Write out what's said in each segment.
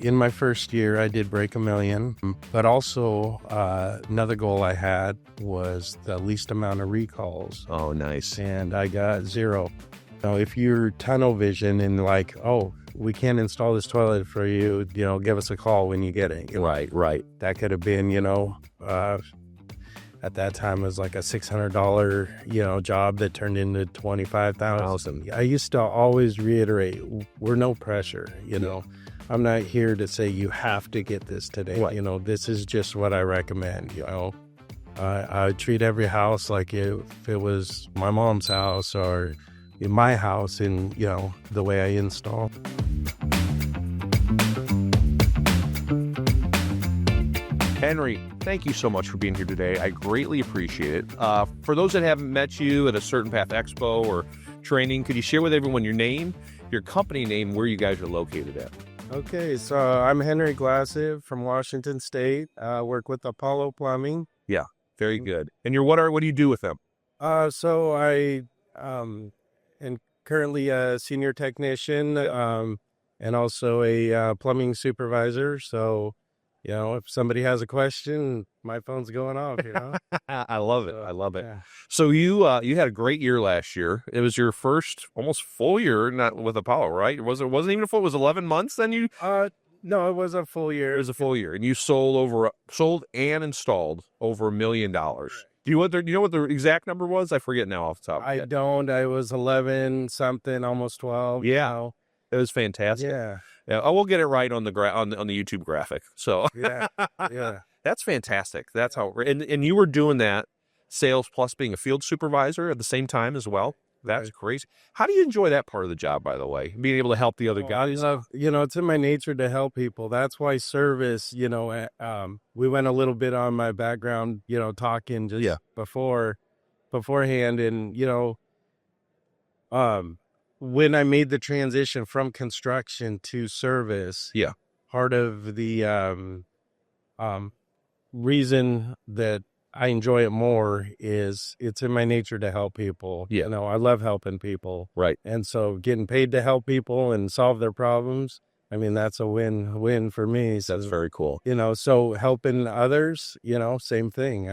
In my first year, I did break $1 million, but also another goal I had was the least amount of recalls. Oh, nice. And I got 0. Now, if you're tunnel vision and like, oh, we can't install this toilet for you, give us a call when you get it. Right. That could have been, at that time it was like a $600, job that turned into $25,000. I used to always reiterate, we're no pressure, I'm not here to say you have to get this today. Right. This is just what I recommend. I treat every house like if it was my mom's house or in my house in, the way I install. Henry, thank you so much for being here today. I greatly appreciate it. For those that haven't met you at a Certain Path Expo or training, could you share with everyone your name, your company name, where you guys are located at? Okay, so I'm Henry Glasset from Washington State. I work with Apollo Plumbing. Yeah, very good. And what do you do with them? So I am currently a senior technician and also a plumbing supervisor. So, if somebody has a question, my phone's going off, I love it. I love it. Yeah. So you had a great year last year. It was your first almost full year, not with Apollo, right? It wasn't even a full. It was 11 months. Then you. No, it was a full year. It was a full year, and you sold and installed over $1 million. Do you know what the exact number was? I forget now off the top. I don't. I was 11 something, almost 12. Yeah. It was fantastic. Yeah. I will get it right on the on the YouTube graphic. So yeah. That's fantastic. That's how. And you were doing that sales plus being a field supervisor at the same time as well. That's crazy. How do you enjoy that part of the job, by the way? Being able to help the other guys? It's in my nature to help people. That's why service, we went a little bit on my background, talking just beforehand. And, when I made the transition from construction to service, part of the reason that I enjoy it more is it's in my nature to help people. Yeah. I love helping people. Right. And so getting paid to help people and solve their problems, that's a win for me. So, that's very cool. So helping others, same thing.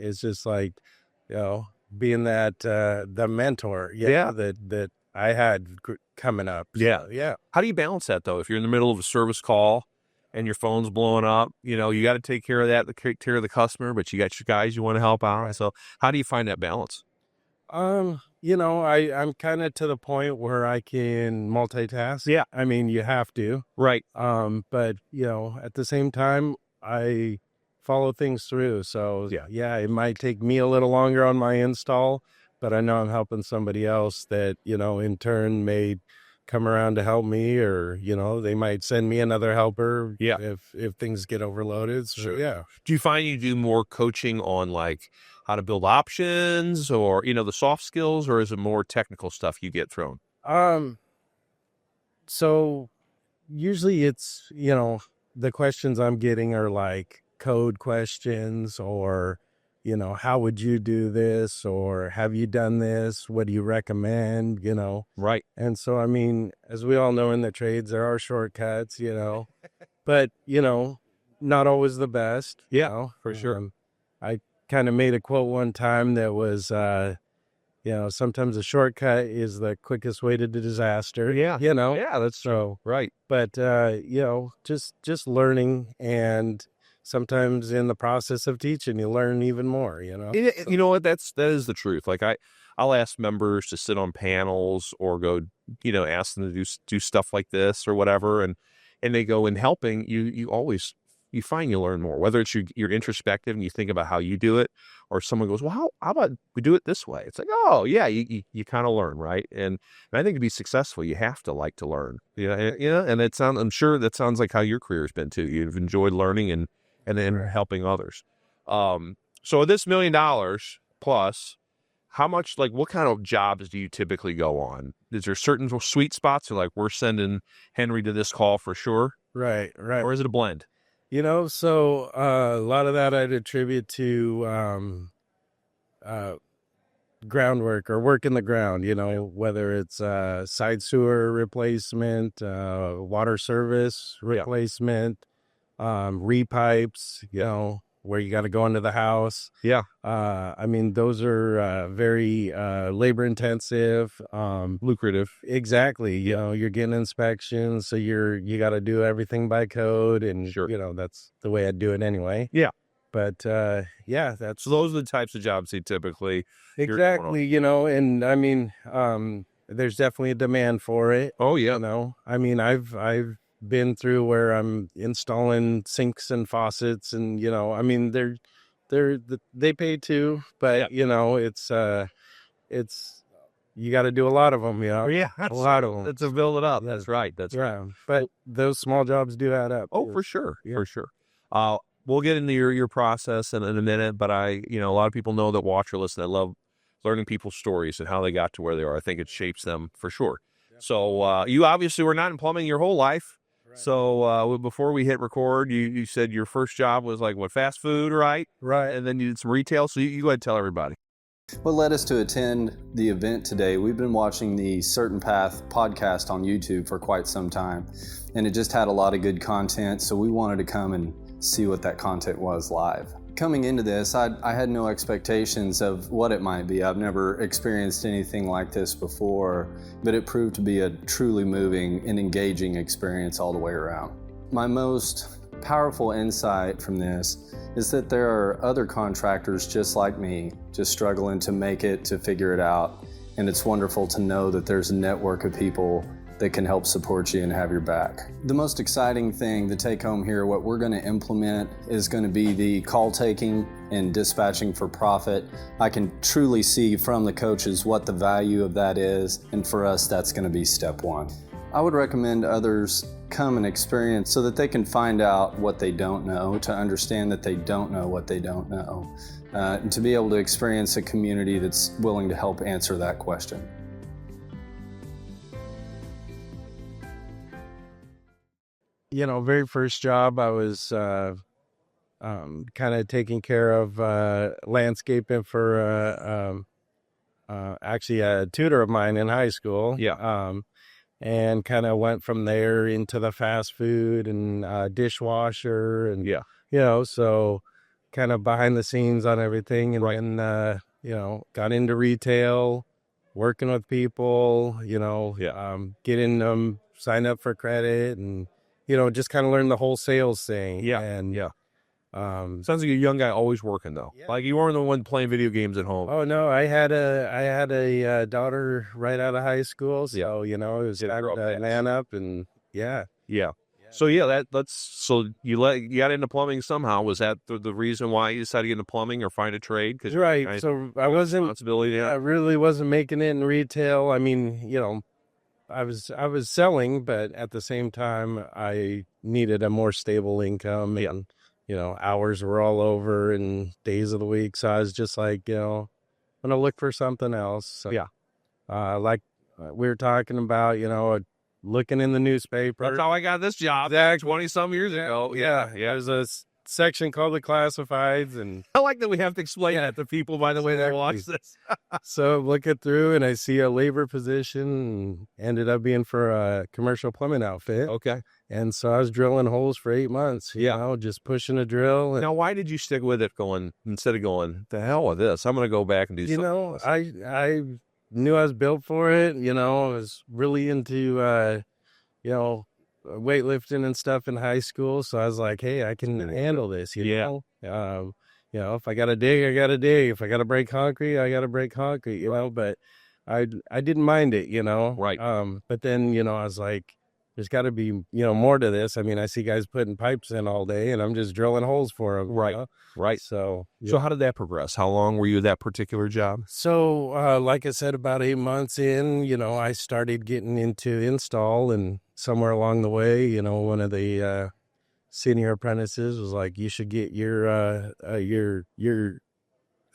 It's just like, being that, the mentor. That I had coming up. Yeah. How do you balance that though? If you're in the middle of a service call and your phone's blowing up, you got to take care of that, take care of the customer, but you got your guys you want to help out. So how do you find that balance? I'm kind of to the point where I can multitask. Yeah. You have to. Right. But at the same time, I follow things through. So it might take me a little longer on my install, but I know I'm helping somebody else that, in turn may come around to help me, or, they might send me another helper if things get overloaded. So, sure. Do you find you do more coaching on like how to build options or, the soft skills, or is it more technical stuff you get thrown? So usually it's, the questions I'm getting are like code questions or, how would you do this? Or have you done this? What do you recommend? Right. And so, as we all know in the trades, there are shortcuts, but, not always the best. Yeah, for sure. I kind of made a quote one time that was, sometimes a shortcut is the quickest way to disaster. Yeah. Yeah, that's so right. But, just learning, and sometimes in the process of teaching, you learn even more, You know what? That is the truth. Like I'll ask members to sit on panels or go, ask them to do stuff like this or whatever. And they go in helping you find you learn more, whether it's you're introspective and you think about how you do it, or someone goes, well, how about we do it this way? It's like, oh yeah, you kind of learn. Right. And I think to be successful, you have to like to learn, and I'm sure that sounds like how your career has been too. You've enjoyed learning and then helping others. So this $1 million plus, how much, like, what kind of jobs do you typically go on? Is there certain sweet spots or like, we're sending Henry to this call for sure? Right. Or is it a blend? So a lot of that I'd attribute to groundwork or work in the ground, whether it's side sewer replacement, water service replacement, repipes, where you got to go into the house. Yeah. I mean, those are very labor intensive, Lucrative. exactly. You're getting inspections, so you got to do everything by code, and Sure. that's the way I'd do it anyway. Yeah. But that's So those are the types of jobs they typically exactly, and I mean, there's definitely a demand for it. Oh yeah. I mean, I've been through where I'm installing sinks and faucets, and I mean, they pay too, but it's you got to do a lot of them, Yeah, a lot of them. That's to build it up. Yeah. That's right. That's right. But those small jobs do add up. Oh, too. for sure. Yeah. For sure. We'll get into your process in a minute, but a lot of people know that watch or listen. I love learning people's stories and how they got to where they are. I think it shapes them for sure. So you obviously were not in plumbing your whole life. Right. So before we hit record, you said your first job was like fast food, right? Right. And then you did some retail. So you go ahead and tell everybody. What led us to attend the event today, we've been watching the Certain Path podcast on YouTube for quite some time, and it just had a lot of good content, so we wanted to come and see what that content was live. Coming into this, I had no expectations of what it might be. I've never experienced anything like this before, but it proved to be a truly moving and engaging experience all the way around. My most powerful insight from this is that there are other contractors just like me, just struggling to make it, to figure it out. And it's wonderful to know that there's a network of people that can help support you and have your back. The most exciting thing to take home here, what we're going to implement is going to be the call taking and dispatching for profit. I can truly see from the coaches what the value of that is, and for us, that's going to be step one. I would recommend others come and experience so that they can find out what they don't know, to understand that they don't know what they don't know, and to be able to experience a community that's willing to help answer that question. Very first job, I was kind of taking care of landscaping for actually a tutor of mine in high school. Yeah. And kind of went from there into the fast food and dishwasher, and so kind of behind the scenes on everything, and then got into retail, working with people, getting them signed up for credit, and just kind of learn the whole sales thing. Sounds like a young guy always working though. Yeah. Like you weren't the one playing video games at home. Oh no, I had a daughter right out of high school, so it was time to man up, and yeah. So so you got into plumbing somehow. Was that the reason why you decided to get into plumbing or find a trade? Right. So I really wasn't making it in retail. I mean, I was selling, but at the same time, I needed a more stable income, and hours were all over and days of the week. So I was just like, I'm gonna look for something else. So, like we were talking about, looking in the newspaper. That's how I got this job. Exactly. 20-some years ago. Yeah. There's a section called the classifieds, and I like that we have to explain that to people, by the way, that watch this. So looking through, and I see a labor position, and ended up being for a commercial plumbing outfit. Okay. And so I was drilling holes for 8 months, just pushing a drill. Now, why did you stick with it instead of going, the hell with this? I'm going to go back and do something else. I knew I was built for it. I was really into, weightlifting and stuff in high school. So I was like, hey, I can handle this, know? If I got to dig, I got to dig. If I got to break concrete, I got to break concrete, but I didn't mind it, Right. But then, I was like, there's got to be, more to this. I mean, I see guys putting pipes in all day, and I'm just drilling holes for them. Right. Right. So how did that progress? How long were you at that particular job? So, like I said, about 8 months in, I started getting into install, and somewhere along the way, one of the senior apprentices was like, you should get your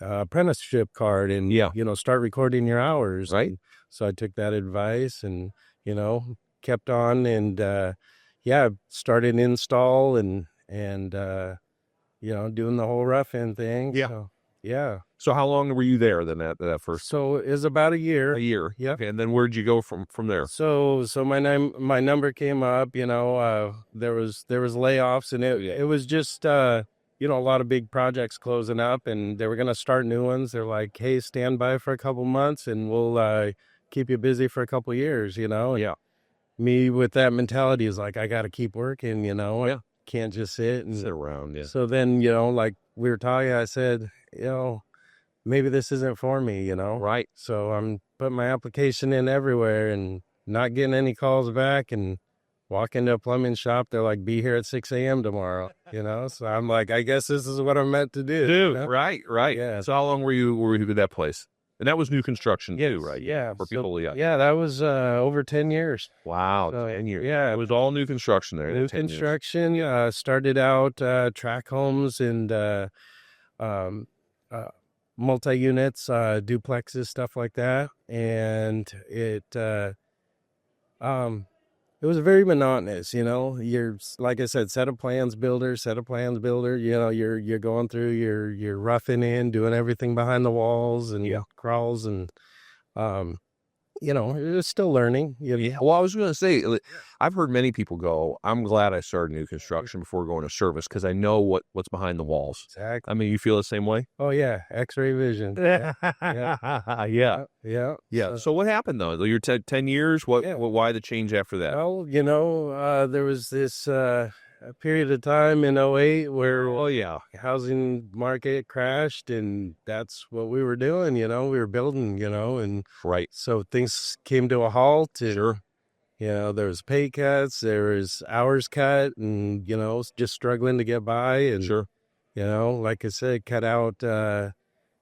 apprenticeship card and, start recording your hours. Right. And so I took that advice and, kept on and, started install and doing the whole rough end thing. Yeah. So, Yeah. So how long were you there then at that first? So it was about a year. A year. Yep. Okay, and then where'd you go from there? So my number came up, there was layoffs, and it was just a lot of big projects closing up, and they were going to start new ones. They're like, "Hey, stand by for a couple months and we'll keep you busy for a couple years," And Yeah. me with that mentality is like, I got to keep working, Yeah. I can't just sit and Sit around, yeah. So then, like we were talking, I said, maybe this isn't for me, Right. So I'm putting my application in everywhere and not getting any calls back, and walk into a plumbing shop. They're like, be here at 6 a.m. tomorrow, So I'm like, I guess this is what I'm meant to do. Right. Yeah. So how long were you with that place? And that was new construction too, right? Yeah. For people, yeah. Yeah, that was over 10 years. Wow, So, 10 years. yeah. It was all new construction there. New 10 years. construction, started out track homes and um, multi-units, duplexes, stuff like that. And it was very monotonous, You're, like I said, set of plans builder. You're going through, you're roughing in, doing everything behind the walls and crawls, and it was still learning. Yeah. Well, I was going to say, I've heard many people go, I'm glad I started new construction before going to service because I know what's behind the walls. Exactly. I mean, you feel the same way? Oh, yeah. X-ray vision. Yeah. Yeah. So what happened though? You're 10 years. Why the change after that? Well, there was this a period of time in '08 where housing market crashed, and that's what we were doing. We were building, and right. So things came to a halt. And, sure. There was pay cuts, there was hours cut, and just struggling to get by. And sure. Like I said, cut out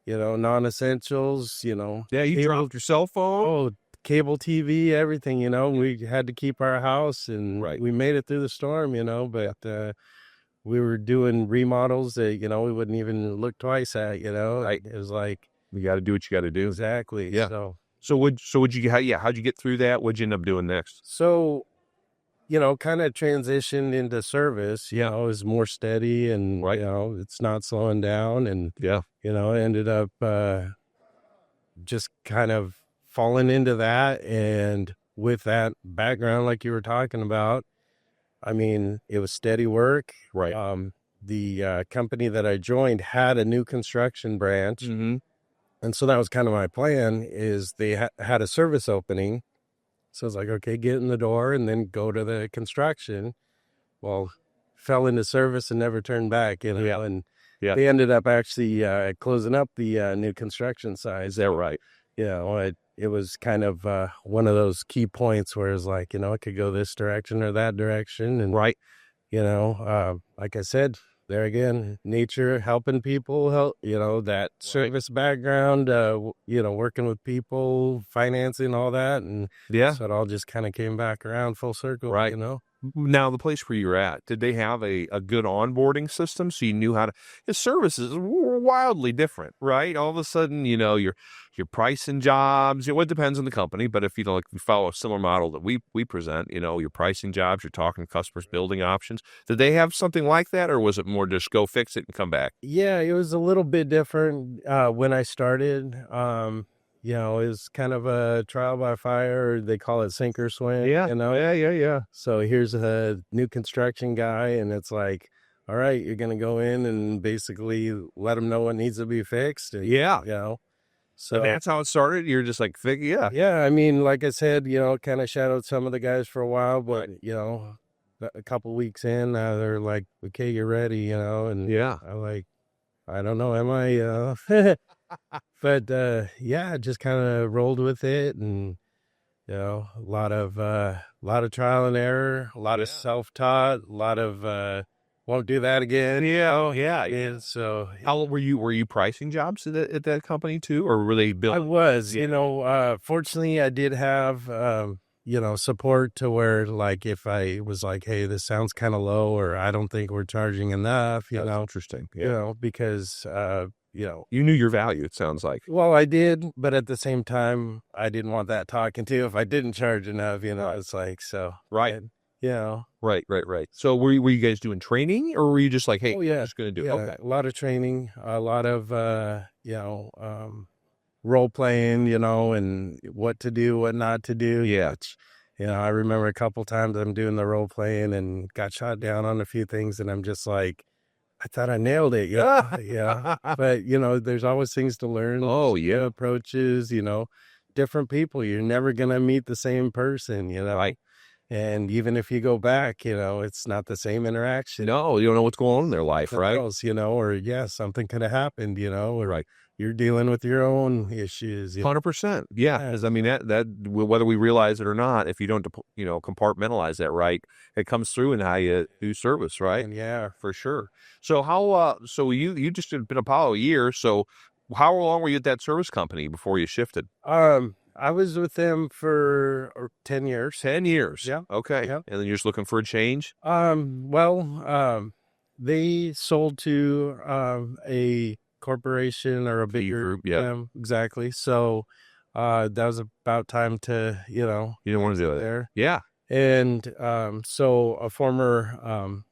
non-essentials. Yeah, you dropped your cell phone. Oh, cable TV, everything, we had to keep our house, and we made it through the storm, but we were doing remodels that, we wouldn't even look twice at, Right. It was like, you got to do what you got to do. Exactly. Yeah. How'd you get through that? What'd you end up doing next? So, kind of transitioned into service, it was more steady, and, it's not slowing down. And, I ended up just kind of falling into that. And with that background, like you were talking about, I mean, it was steady work. Right. The company that I joined had a new construction branch. Mm-hmm. And so that was kind of my plan, is they had a service opening. So I was like, okay, get in the door and then go to the construction. Well, fell into service and never turned back, and they ended up actually closing up the new construction side. Is that right? It was kind of one of those key points where it's like, it could go this direction or that direction. And, right. Like I said, there again, nature, helping people, that service background, working with people, financing, all that. And so it all just kind of came back around full circle, right. Now, the place where you're at, did they have a good onboarding system so you knew how to? His services were wildly different, right? All of a sudden, you're pricing jobs. It depends on the company, but if you follow a similar model that we present, you're pricing jobs, you're talking to customers, building options. Did they have something like that, or was it more just go fix it and come back? Yeah, it was a little bit different when I started. It was kind of a trial by fire. They call it sink or swim. Yeah. Yeah. So here's a new construction guy, and it's like, all right, you're going to go in and basically let them know what needs to be fixed. And, So and that's how it started. You're just like, yeah. I mean, like I said, kind of shadowed some of the guys for a while, but a couple weeks in, they're like, okay, you're ready, and I'm like, I don't know, am I? But just kind of rolled with it, and a lot of trial and error, a lot of self-taught, a lot of won't do that again. And so, how were you pricing jobs at that company too, or were they built? I was, fortunately, I did have support to where, like, if I was like, hey, this sounds kind of low, or I don't think we're charging enough, That's interesting. Because you knew your value, it sounds like. Well, I did, but at the same time, I didn't want that talking to if I didn't charge enough, it's like, so. Right. you know. Right. So were you guys doing training, or were you just like, hey, Oh I'm yeah, just going to do it? yeah, Okay. a lot of training, a lot of role playing, and what to do, what not to do. Yeah. Which, I remember a couple times I'm doing the role playing and got shot down on a few things, and I'm just like, I thought I nailed it. Yeah, yeah. But there's always things to learn. Oh, new yeah. approaches. Different people. You're never gonna meet the same person. Right. And even if you go back, it's not the same interaction. No, you don't know what's going on in their life, right? Else, or something could have happened, or Right. you're dealing with your own issues. 100%. Yeah. Because I mean, that whether we realize it or not, if you don't, compartmentalize that right, it comes through in how you do service, right? And yeah, For sure. So so you just had been Apollo a year. So how long were you at that service company before you shifted? I was with them for 10 years. 10 years. Yeah. Okay. Yeah. And then you're just looking for a change? They sold to a corporation or a bigger group, yeah. Exactly. So that was about time to, You didn't want to do it there. Yeah. And so a former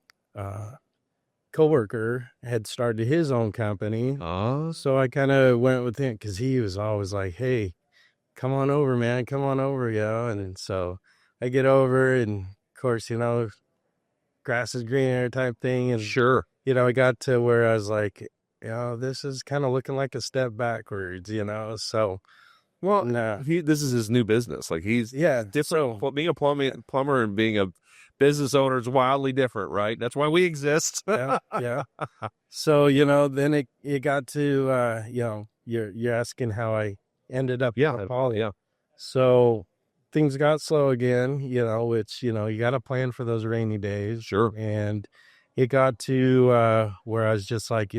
coworker had started his own company. Oh. So I kind of went with him because he was always like, hey, come on over, man, come on over, and so I get over, and of course, grass is greener type thing, and Sure. I got to where I was like, this is kind of looking like a step backwards, so Well, nah. this is his new business. Like he's different. So, Being a plumber and being a business owner is wildly different, right? That's why we exist. yeah. So then it got to you're asking how I ended up at Poly. Yeah. So things got slow again, which you got to plan for those rainy days. Sure. And it got to where I was just like,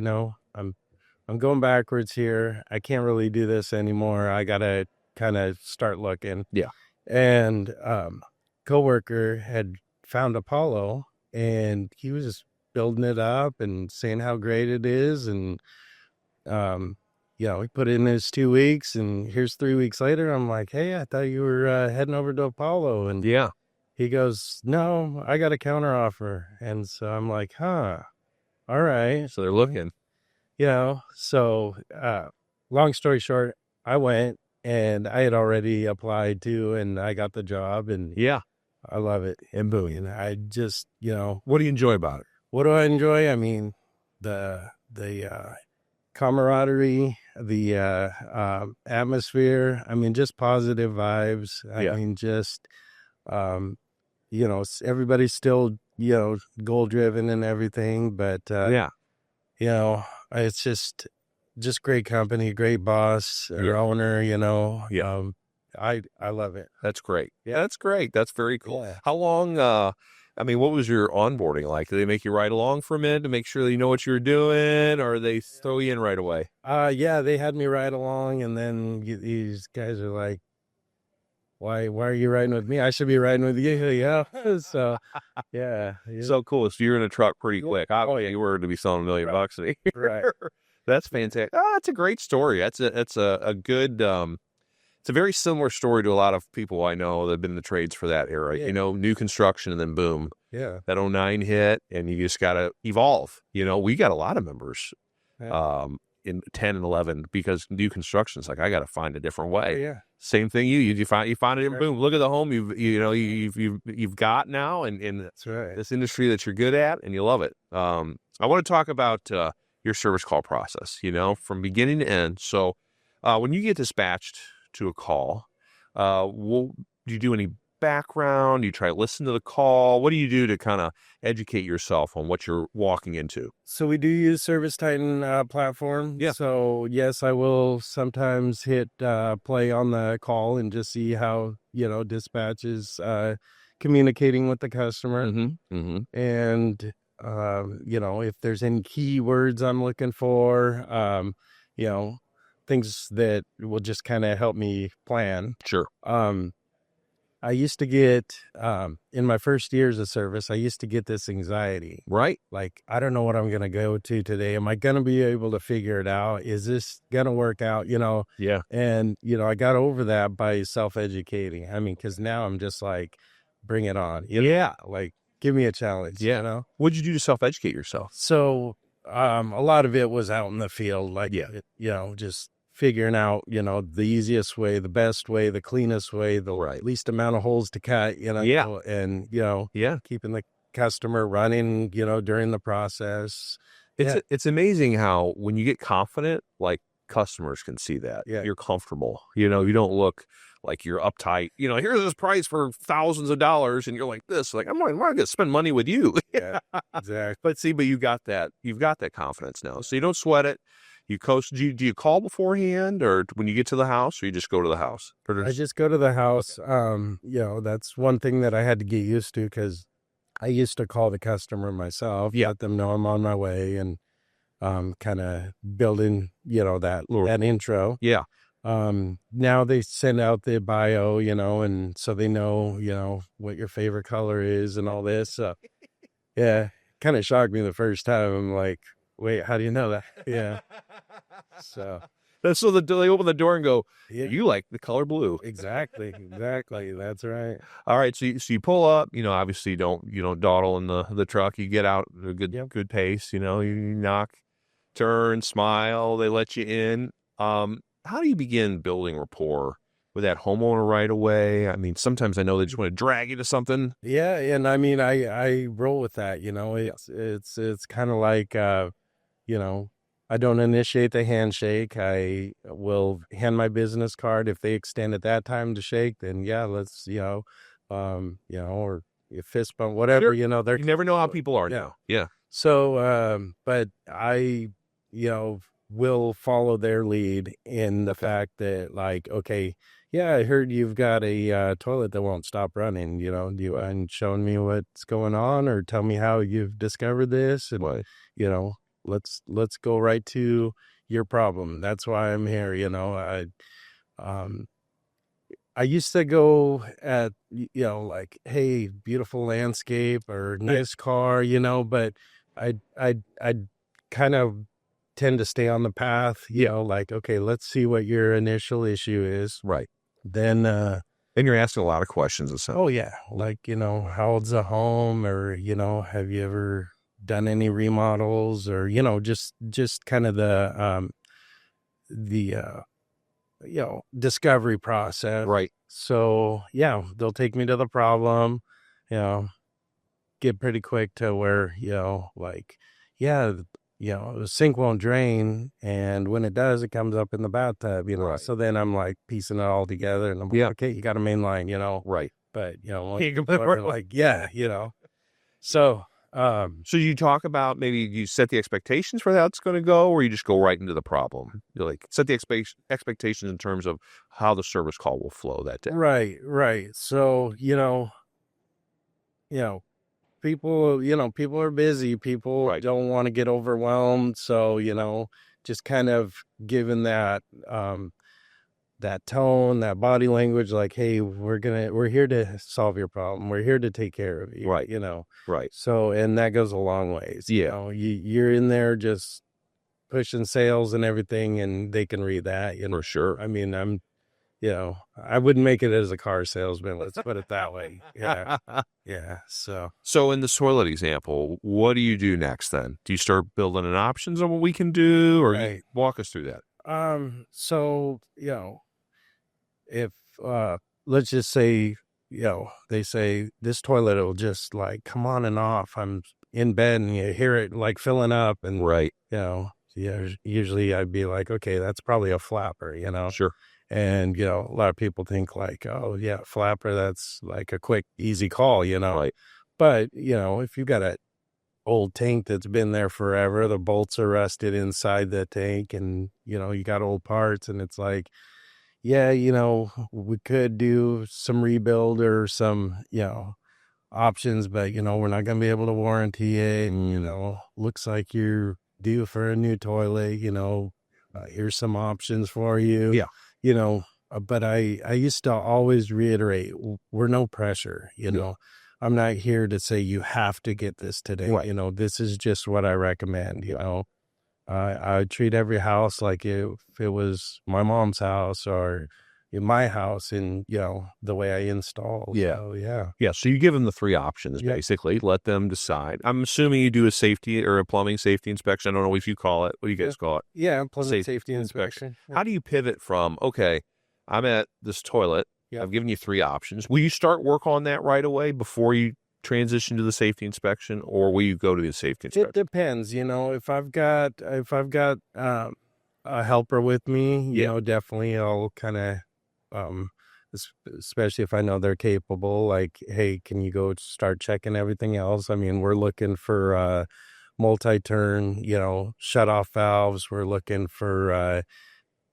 I'm going backwards here. I can't really do this anymore. I got to kind of start looking. Yeah. And coworker had found Apollo, and he was just building it up and saying how great it is. And, he put in his 2 weeks, and here's 3 weeks later. I'm like, hey, I thought you were heading over to Apollo. And yeah, he goes, no, I got a counter offer. And so I'm like, all right. So they're looking. So long story short, I went, and I had already applied to, and I got the job, and yeah, I love it. And boom, and I just, what do you enjoy about it? What do I enjoy? I mean, the camaraderie, the atmosphere. I mean, just positive vibes. I mean, just, everybody's still, goal driven and everything, but it's just great company, great boss, or owner, I love it. That's great. Yeah, that's great. That's very cool. Yeah. How long, what was your onboarding like? Do they make you ride along for a minute to make sure that you know what you're doing, or they throw you in right away? Yeah, they had me ride along, and then these guys are like, why are you riding with me? I should be riding with you. Yeah. So, yeah. So cool. So you're in a truck pretty quick. Oh, yeah. You were to be selling $1 million a year. Right. That's fantastic. Oh, that's a great story. That's a good, it's a very similar story to a lot of people I know that have been in the trades for that era. Yeah. New construction, and then boom. Yeah. That 09 hit, and you just got to evolve. We got a lot of members in 10 and 11 because new construction's like, I got to find a different way. Yeah. Same thing. You find it, and boom, look at the home you've got now, and That's right. this industry that you're good at, and you love it. I want to talk about your service call process, from beginning to end. So when you get dispatched to a call, do you do any background? Do you try to listen to the call? What do you do to kind of educate yourself on what you're walking into? So we do use Service Titan platform. Yeah. So yes, I will sometimes hit play on the call and just see how dispatch is communicating with the customer. Mm-hmm. Mm-hmm. And if there's any keywords I'm looking for, things that will just kind of help me plan. Sure. I used to get, in my first years of service, I used to get this anxiety. Right. Like, I don't know what I'm going to go to today. Am I going to be able to figure it out? Is this going to work out? Yeah. And, I got over that by self-educating. I mean, because now I'm just like, bring it on. Like, give me a challenge. Yeah. What'd you do to self-educate yourself? So, a lot of it was out in the field, like, just figuring out, the easiest way, the best way, the cleanest way, the least amount of holes to cut, and, keeping the customer running, during the process. It's amazing how when you get confident, like customers can see that you're comfortable, you don't look like you're uptight, here's this price for thousands of dollars. And you're like this, like, I'm not going to spend money with you. Yeah, exactly. But you've got that confidence now. So you don't sweat it. You coach. Do you call beforehand or when you get to the house, or you just go to the house? I just go to the house. Okay. That's one thing that I had to get used to, because I used to call the customer myself, let them know I'm on my way, and kind of building, that intro. Yeah. Now they send out the bio, and so they know, what your favorite color is and all this. Yeah, kind of shocked me the first time. I'm like, wait, how do you know that? Yeah. So they open the door and go, you like the color blue. Exactly. That's right. All right. So you pull up, obviously you don't dawdle in the truck. You get out at a good pace, you knock, turn, smile, they let you in. How do you begin building rapport with that homeowner right away? I mean, sometimes I know they just want to drag you to something. Yeah. And I mean, I roll with that, it's kind of like, I don't initiate the handshake. I will hand my business card. If they extend at that time to shake, then let's, or you fist bump, whatever, Sure. they're, you never know how people are now. Yeah. So, but I, will follow their lead in the fact that, like, okay, I heard you've got a toilet that won't stop running, do you mind showing me what's going on, or tell me how you've discovered this? And, let's go right to your problem. That's why I'm here. I used to go at, like, hey, beautiful landscape or nice car, but I kind of tend to stay on the path, like, okay, let's see what your initial issue is. Right. Then, and you're asking a lot of questions. Oh yeah. Like, how old's the home, or, have you ever done any remodels, or, just kind of the discovery process. Right. So they'll take me to the problem, get pretty quick to where, like, the sink won't drain, and when it does, it comes up in the bathtub, Right. So then I'm like piecing it all together, and I'm like, okay, you got a main line, Right. But, like, so, so you talk about, maybe you set the expectations for how it's going to go, or you just go right into the problem? You like set the expectations in terms of how the service call will flow that day. Right. So, people are busy. People don't want to get overwhelmed. So, just kind of giving that, that tone, that body language, like, hey, we're here to solve your problem. We're here to take care of you. Right. Right. So, and that goes a long ways. Yeah. You're in there just pushing sales and everything, and they can read that. For sure. I mean, I wouldn't make it as a car salesman. Let's put it that way. Yeah. Yeah. So in the toilet example, what do you do next then? Do you start building an options on what we can do, or you walk us through that? So, if, let's just say, they say this toilet will just like come on and off. I'm in bed and you hear it like filling up, and usually I'd be like, okay, that's probably a flapper, Sure. And, a lot of people think like, oh yeah, flapper, that's like a quick, easy call, Right. But, if you've got a old tank that's been there forever, the bolts are rusted inside the tank, and, you got old parts, and it's like, we could do some rebuild or some, options, but, we're not going to be able to warranty it. Looks like you're due for a new toilet, here's some options for you. Yeah. But I used to always reiterate, we're no pressure, I'm not here to say you have to get this today. Right. This is just what I recommend, I treat every house like if it was my mom's house, or, in my house and, the way I install. Yeah. So, yeah. Yeah. So you give them the 3 options, Yeah. basically. Let them decide. I'm assuming you do a safety or a plumbing safety inspection. I don't know if you call it. What do you guys call it? Yeah, plumbing safety inspection. How do you pivot from, okay, I'm at this toilet. Yeah. I've given you 3 options. Will you start work on that right away before you transition to the safety inspection, or will you go to the safety inspection? It depends, if I've got a helper with me, definitely I'll kind of especially if I know they're capable, like, hey, can you go start checking everything else? I mean, we're looking for multi-turn, shut-off valves. We're looking for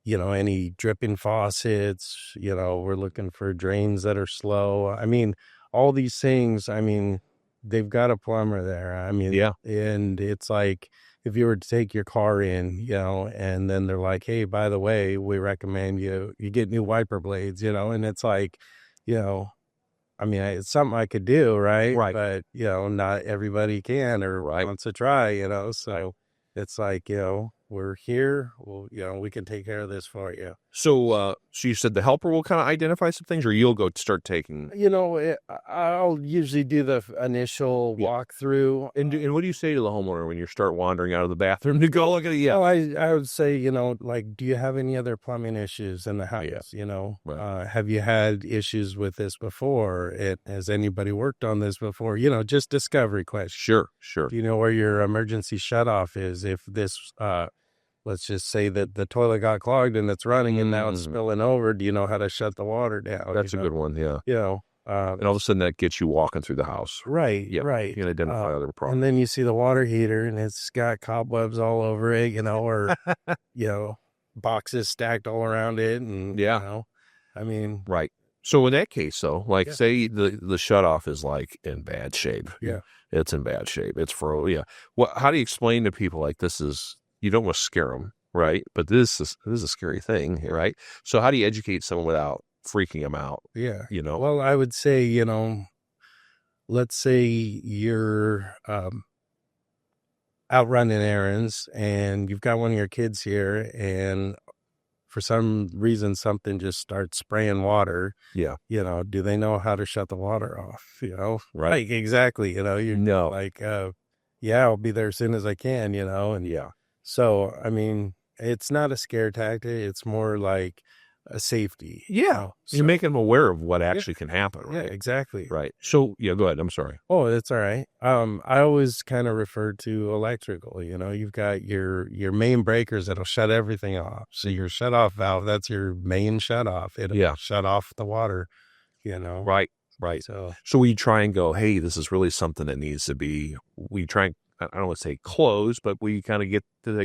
any dripping faucets, we're looking for drains that are slow. I mean, all these things, I mean, they've got a plumber there. I mean, Yeah. And it's like, if you were to take your car in, and then they're like, hey, by the way, we recommend you get new wiper blades, and it's like, I mean, it's something I could do, right? Right. But, not everybody can or wants to try, so it's like, we're here. Well, we can take care of this for you. So you said the helper will kind of identify some things, or you'll go start taking. I'll usually do the initial walkthrough. And what do you say to the homeowner when you start wandering out of the bathroom to go look at it? Yeah. Well, I would say, like, do you have any other plumbing issues in the house? Right. Have you had issues with this before? Has anybody worked on this before? Just discovery questions. Sure. Do you know where your emergency shutoff is? If this, let's just say that the toilet got clogged and it's running and now it's spilling over. Do you know how to shut the water down? That's a good one. Yeah. And all of a sudden that gets you walking through the house. Right. Yeah. Right. You can identify other problems. And then you see the water heater and it's got cobwebs all over it, or, boxes stacked all around it. And, I mean. Right. So in that case, though, like say the shutoff is like in bad shape. Yeah. It's in bad shape. It's how do you explain to people like this is, you don't want to scare them, right? But this is a scary thing, right? So how do you educate someone without freaking them out? Yeah. Well, Well, I would say, let's say you're out running errands and you've got one of your kids here and for some reason something just starts spraying water. Yeah. Do they know how to shut the water off? Right. Like, exactly. You're like, I'll be there as soon as I can, and so, I mean, it's not a scare tactic. It's more like a safety. Yeah. You're making them aware of what actually can happen. Right? Yeah, exactly. Right. So, go ahead. I'm sorry. Oh, that's all right. I always kind of refer to electrical. You've got your main breakers that'll shut everything off. So your shut-off valve, that's your main shut-off. It'll shut off the water, Right. So we try and go, hey, this is really something that needs to be, we try and, I don't want to say close, but we kind of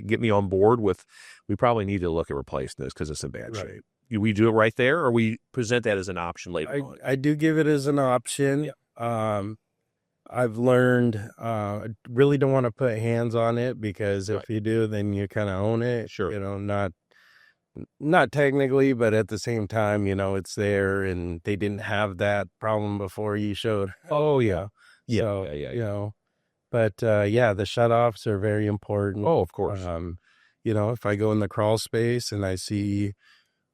get me on board with, we probably need to look at replacing this because it's in bad shape. We do it right there, or we present that as an option later on? I do give it as an option. Yeah. I've learned, really don't want to put hands on it because if you do, then you kind of own it. Sure. Not technically, but at the same time, it's there and they didn't have that problem before you showed. Oh, yeah. Yeah. So, yeah. But, the shutoffs are very important. Oh, of course. If I go in the crawl space and I see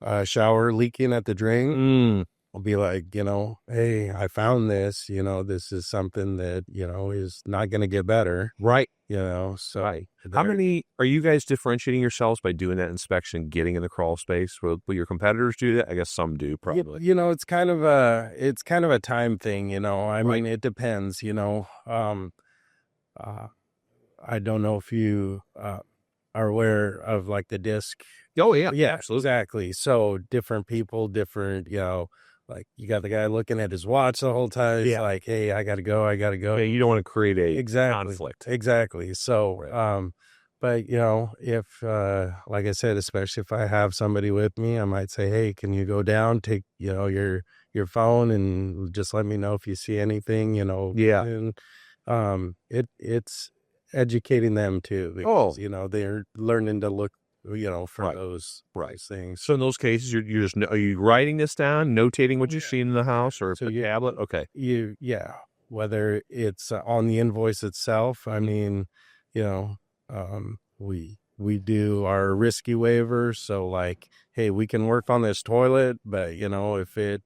a shower leaking at the drain, I'll be like, hey, I found this, this is something that, is not going to get better. Right. So how many are you guys differentiating yourselves by doing that inspection, getting in the crawl space? Will your competitors do that? I guess some do probably. It's kind of a time thing, I mean, it depends, I don't know if you are aware of like the disc. Oh yeah. Yeah, absolutely. Exactly. So different people, different, like you got the guy looking at his watch the whole time. Yeah. Like, hey, I got to go. Yeah, you don't want to create a conflict. Exactly. So, but if, like I said, especially if I have somebody with me, I might say, hey, can you go down, take, your phone and just let me know if you see anything, Yeah. And, it's educating them too, because, they're learning to look, for those things. So in those cases, you're just, are you writing this down, notating what you've seen in the house or a tablet? Okay. Whether it's on the invoice itself, I mean, we we do our risky waivers. So like, hey, we can work on this toilet, but if it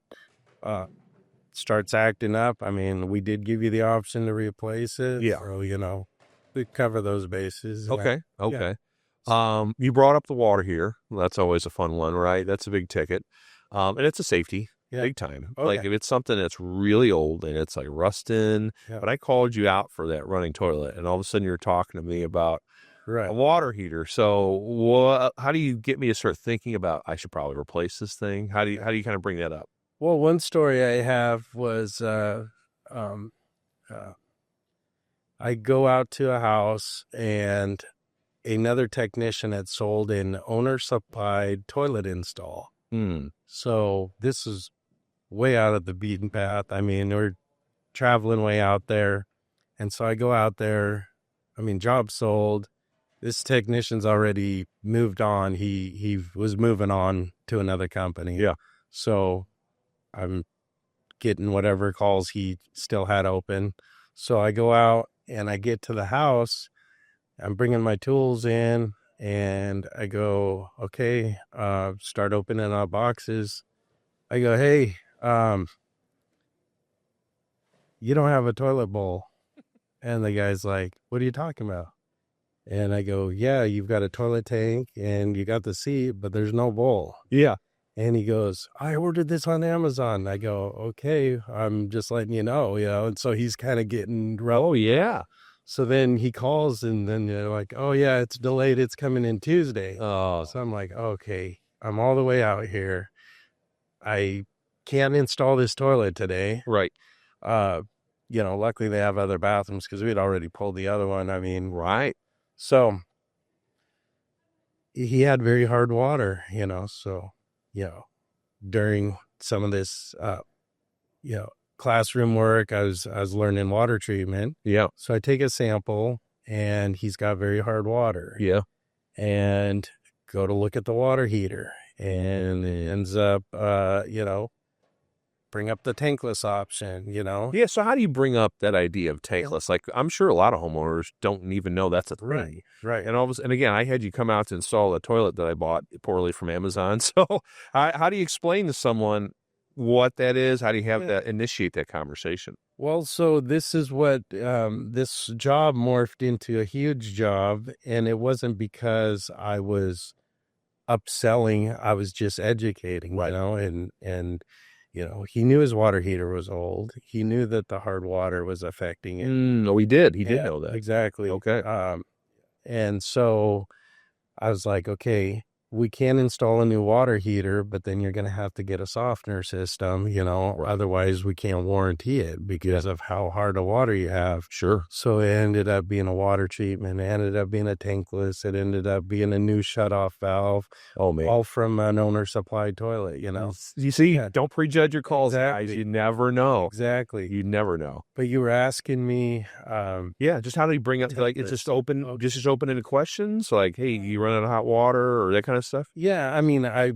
starts acting up, I mean, we did give you the option to replace it. Yeah. So, we cover those bases. Okay. You brought up the water heater. That's always a fun one, right? That's a big ticket. And it's a safety, big time. Oh, like if it's something that's really old and it's like rusting, but I called you out for that running toilet, and all of a sudden you're talking to me about a water heater. So how do you get me to start thinking about, I should probably replace this thing? How do you kind of bring that up? Well, one story I have was, I go out to a house and another technician had sold an owner-supplied toilet install. So this is way out of the beaten path. I mean, we're traveling way out there. And so I go out there. I mean, job sold. This technician's already moved on. He was moving on to another company. Yeah. So I'm getting whatever calls he still had open. So I go out and I get to the house. I'm bringing my tools in and I go, okay, start opening up boxes. I go, hey, you don't have a toilet bowl. And the guy's like, what are you talking about? And I go, yeah, you've got a toilet tank and you got the seat, but there's no bowl. Yeah. And he goes, I ordered this on Amazon. I go, okay, I'm just letting you know. And so he's kind of getting, oh, yeah. So then he calls and then they're like, oh, yeah, it's delayed. It's coming in Tuesday. Oh. So I'm like, okay, I'm all the way out here. I can't install this toilet today. Right. Luckily they have other bathrooms because we'd already pulled the other one. I mean, right. So he had very hard water, so, during some of this, classroom work, I was learning water treatment. Yeah. So I take a sample and he's got very hard water. Yeah. And go to look at the water heater and it ends up, bring up the tankless option, Yeah. So how do you bring up that idea of tankless? Like, I'm sure a lot of homeowners don't even know that's a thing. Right. And again, I had you come out to install a toilet that I bought poorly from Amazon. So how do you explain to someone what that is? How do you have that initiate that conversation? Well, so this is what this job morphed into a huge job, and it wasn't because I was upselling. I was just educating, right. And he knew his water heater was old. He knew that the hard water was affecting it. No, he did. He did know that. Exactly. Okay. And so I was like, okay, we can install a new water heater, but then you're going to have to get a softener system, Right. Otherwise we can't warranty it because of how hard a water you have. Sure. So it ended up being a water treatment. It ended up being a tankless. It ended up being a new shutoff valve. Oh, man. All from an owner-supplied toilet, You see, don't prejudge your calls, guys. You never know. Exactly. You never know. But you were asking me... just how do you bring up, like, it's just open, just open into questions? Like, hey, you run out of hot water or that kind of stuff? Yeah, I mean, I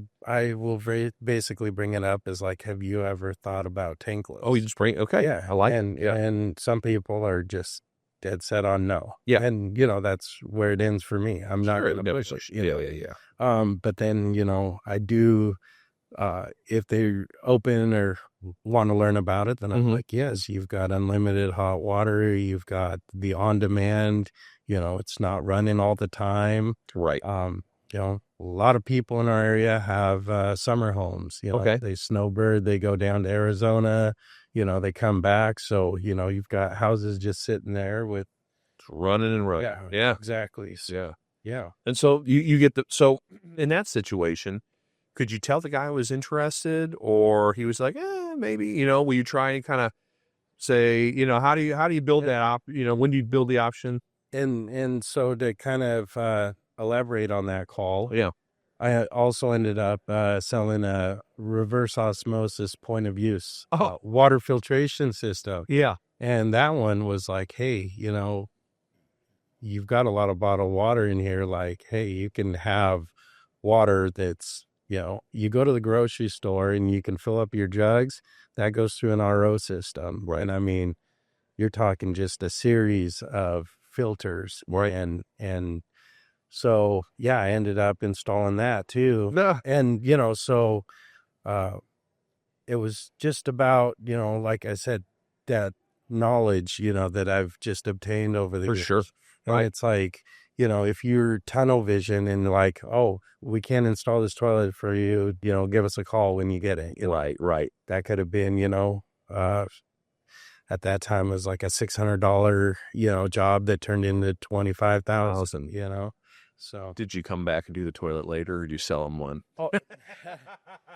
will basically bring it up as like, have you ever thought about tankless? Oh, you just bring, okay. Yeah, I like it. Yeah. And some people are just dead set on no. Yeah. And, that's where it ends for me. I'm not going to push it. Yeah. But then, I do, if they're open or want to learn about it, then I'm like, yes, you've got unlimited hot water. You've got the on-demand, it's not running all the time. Right. A lot of people in our area have summer homes. Okay. They snowbird, they go down to Arizona, they come back. So, you've got houses just sitting there with running and running. Yeah. Exactly. So, yeah. And so you get so in that situation, could you tell the guy was interested, or he was like, maybe, will you try and kind of say, how do you build that when do you build the option? And so to kind of elaborate on that call. Yeah. I also ended up selling a reverse osmosis point of use water filtration system. Yeah. And that one was like, hey, you've got a lot of bottled water in here. Like, hey, you can have water that's, you go to the grocery store and you can fill up your jugs. That goes through an RO system. Right. And I mean, you're talking just a series of filters. Right. And So yeah, I ended up installing that too. No. And, so, it was just about, like I said, that knowledge, that I've just obtained over the For years. sure. And Right. it's like, if you're tunnel vision and like, oh, we can't install this toilet for you, give us a call when you get it. Right. That could have been, at that time it was like a $600, job that turned into 25,000, So Did you come back and do the toilet later, or did you sell them one? Oh,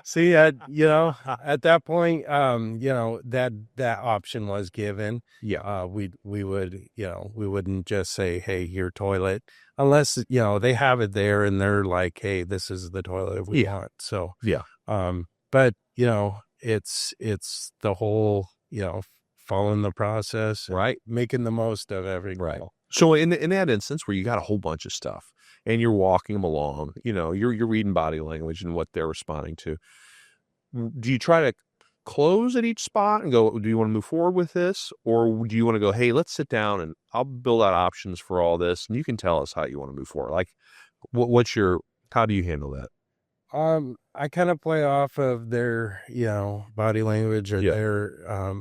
see, at that point, that option was given. Yeah. We would, we wouldn't just say, hey, your toilet, unless, they have it there and they're like, hey, this is the toilet we want. So, Yeah. but, it's the whole, following the process, Right. making the most of every Right. call. So in that instance where you got a whole bunch of stuff and you're walking them along, you're reading body language and what they're responding to. Do you try to close at each spot and go, do you want to move forward with this? Or do you want to go, hey, let's sit down and I'll build out options for all this and you can tell us how you want to move forward? Like how do you handle that? I kind of play off of their, body language or their,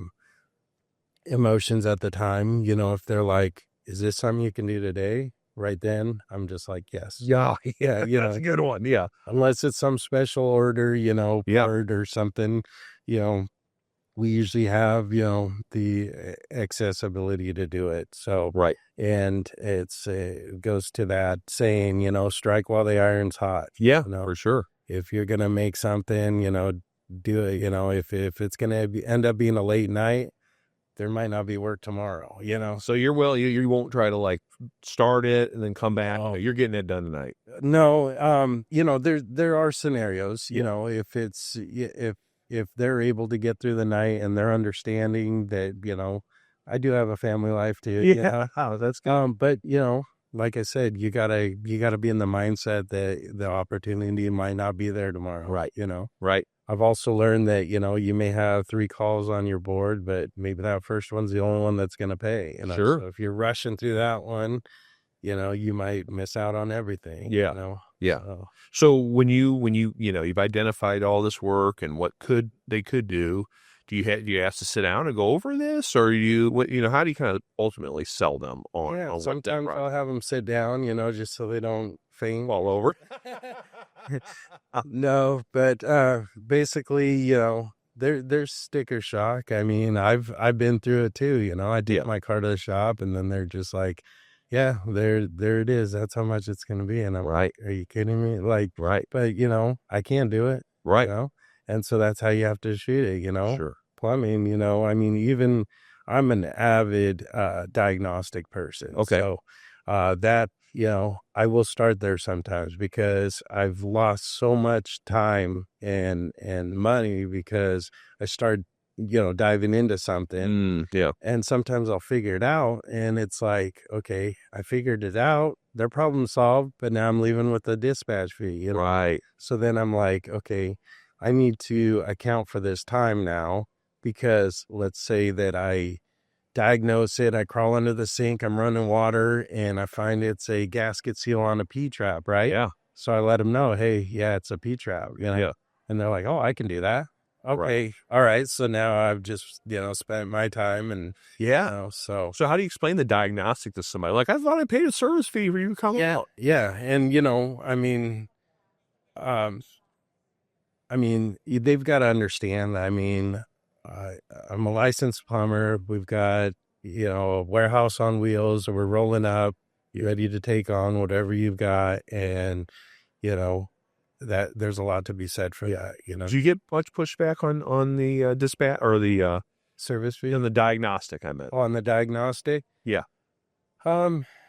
emotions at the time. If they're like, is this something you can do today? Right then, I'm just like, yes. Yeah. Yeah. That's a good one. Yeah. Unless it's some special order, part or something, we usually have, the accessibility to do it. So, Right. and it goes to that saying, strike while the iron's hot. Yeah, for sure. If you're going to make something, do it, if it's going to end up being a late night, there might not be work tomorrow, So you won't try to like start it and then come back. No, you're getting it done tonight. No, there are scenarios, if they're able to get through the night and they're understanding that, I do have a family life too. Yeah, that's good. But like I said, you gotta be in the mindset that the opportunity might not be there tomorrow. Right. Right. I've also learned that, you may have 3 calls on your board, but maybe that first one's the only one that's going to pay. Sure. So if you're rushing through that one, you might miss out on everything. Yeah. Yeah. So when you've identified all this work and what they could do, do you have to sit down and go over this, or how do you kind of ultimately sell them on? Yeah, on sometimes I'll have them sit down, just so they don't faint all over. No, but basically, there's sticker shock. I mean, I've been through it too. I take my car to the shop, and then they're just like, "Yeah, there it is. That's how much it's going to be." And I'm right. Are you kidding me? Like, right. But I can't do it. Right. And so that's how you have to shoot it. Sure. Plumbing. I mean, even I'm an avid diagnostic person. Okay. So that. I will start there sometimes because I've lost so much time and money because I start, diving into something. Yeah. And sometimes I'll figure it out and it's like, okay, I figured it out. Their problem solved, but now I'm leaving with a dispatch fee. Right. So then I'm like, okay, I need to account for this time now because let's say that I diagnose it. I crawl under the sink. I'm running water and I find it's a gasket seal on a P-trap, right? Yeah. So I let them know, hey, yeah, it's a P-trap. Yeah. And they're like, oh, I can do that. Okay. Right. All right. So now I've just, spent my time and, so how do you explain the diagnostic to somebody? Like, I thought I paid a service fee for you to come out. Yeah. And, they've got to understand. I'm a licensed plumber. We've got, a warehouse on wheels, and we're rolling up, ready to take on whatever you've got. And, that there's a lot to be said for that, Do you get much pushback on the dispatch or the service fee? On the diagnostic, I meant. On the diagnostic? Yeah.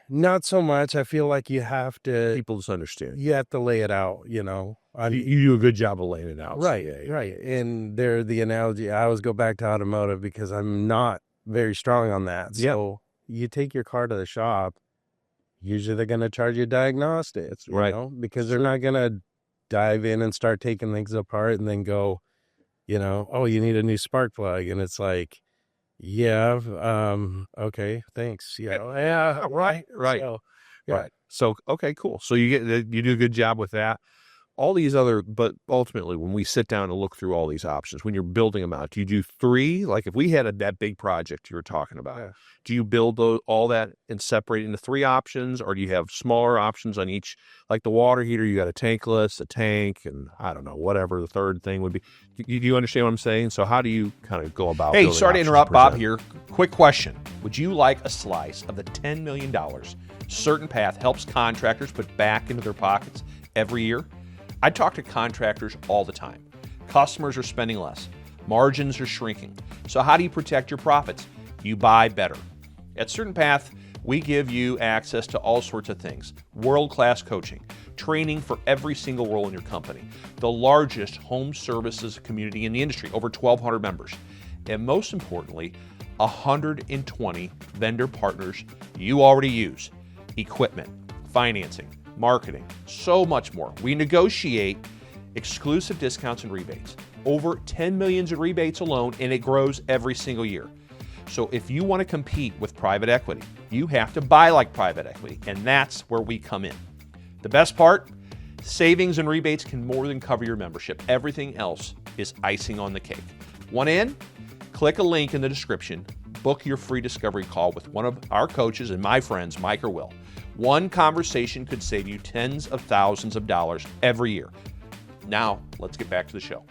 Not so much. I feel like you have to. People just understand. You have to lay it out, You do a good job of laying it out. Right, right. And the analogy, I always go back to automotive because I'm not very strong on that. So you take your car to the shop, usually they're going to charge you diagnostics, right? Because they're not going to dive in and start taking things apart and then go, oh, you need a new spark plug. And it's like, yeah, okay, thanks. Yeah, right. So, right. So, okay, cool. So you do a good job with that. All these other, but ultimately, when we sit down and look through all these options, when you're building them out, do you do 3? Like if we had that big project you were talking about, do you build all that and separate into 3 options, or do you have smaller options on each? Like the water heater, you got a tankless, a tank, and I don't know, whatever the third thing would be. Do you understand what I'm saying? So how do you kind of go about? Hey, sorry to interrupt, Bob here. Quick question. Would you like a slice of the $10 million Certain Path helps contractors put back into their pockets every year? I talk to contractors all the time. Customers are spending less. Margins are shrinking. So how do you protect your profits? You buy better. At Certain Path, we give you access to all sorts of things. World-class coaching, training for every single role in your company, the largest home services community in the industry, over 1,200 members, and most importantly, 120 vendor partners you already use, equipment, financing, marketing, so much more. We negotiate exclusive discounts and rebates, over 10 million in rebates alone, and it grows every single year. So if you want to compete with private equity, you have to buy like private equity, and that's where we come in. The best part, savings and rebates can more than cover your membership. Everything else is icing on the cake. Want in? Click a link in the description, book your free discovery call with one of our coaches and my friends, Mike or Will. One conversation could save you tens of thousands of dollars every year. Now, let's get back to the show.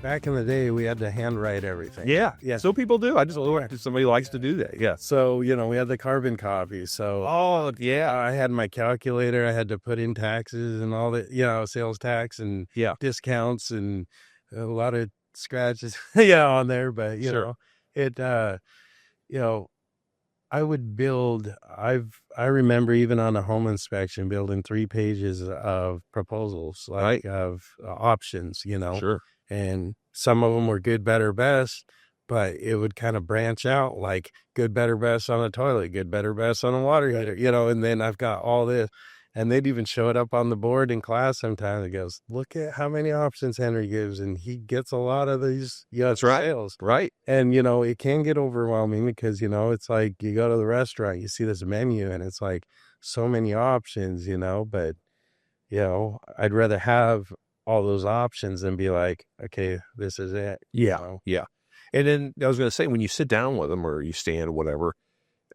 Back in the day, we had to handwrite everything. Yeah. So people do. I just somebody likes to do that. Yeah. So, we had the carbon copy. So, I had my calculator. I had to put in taxes and all that, sales tax and discounts and a lot of scratches, on there. But, I would build, I remember even on a home inspection, building 3 pages of proposals, of options, Sure. And some of them were good, better, best, but it would kind of branch out like good, better, best on a toilet, good, better, best on a water heater, and then I've got all this. And they'd even show it up on the board in class sometimes. It goes, look at how many options Henry gives. And he gets a lot of these That's right. sales. Right. And, it can get overwhelming because, it's like you go to the restaurant, you see this menu and it's like so many options, but, I'd rather have all those options and be like, okay, this is it. Yeah. And then I was going to say, when you sit down with them or you stand or whatever,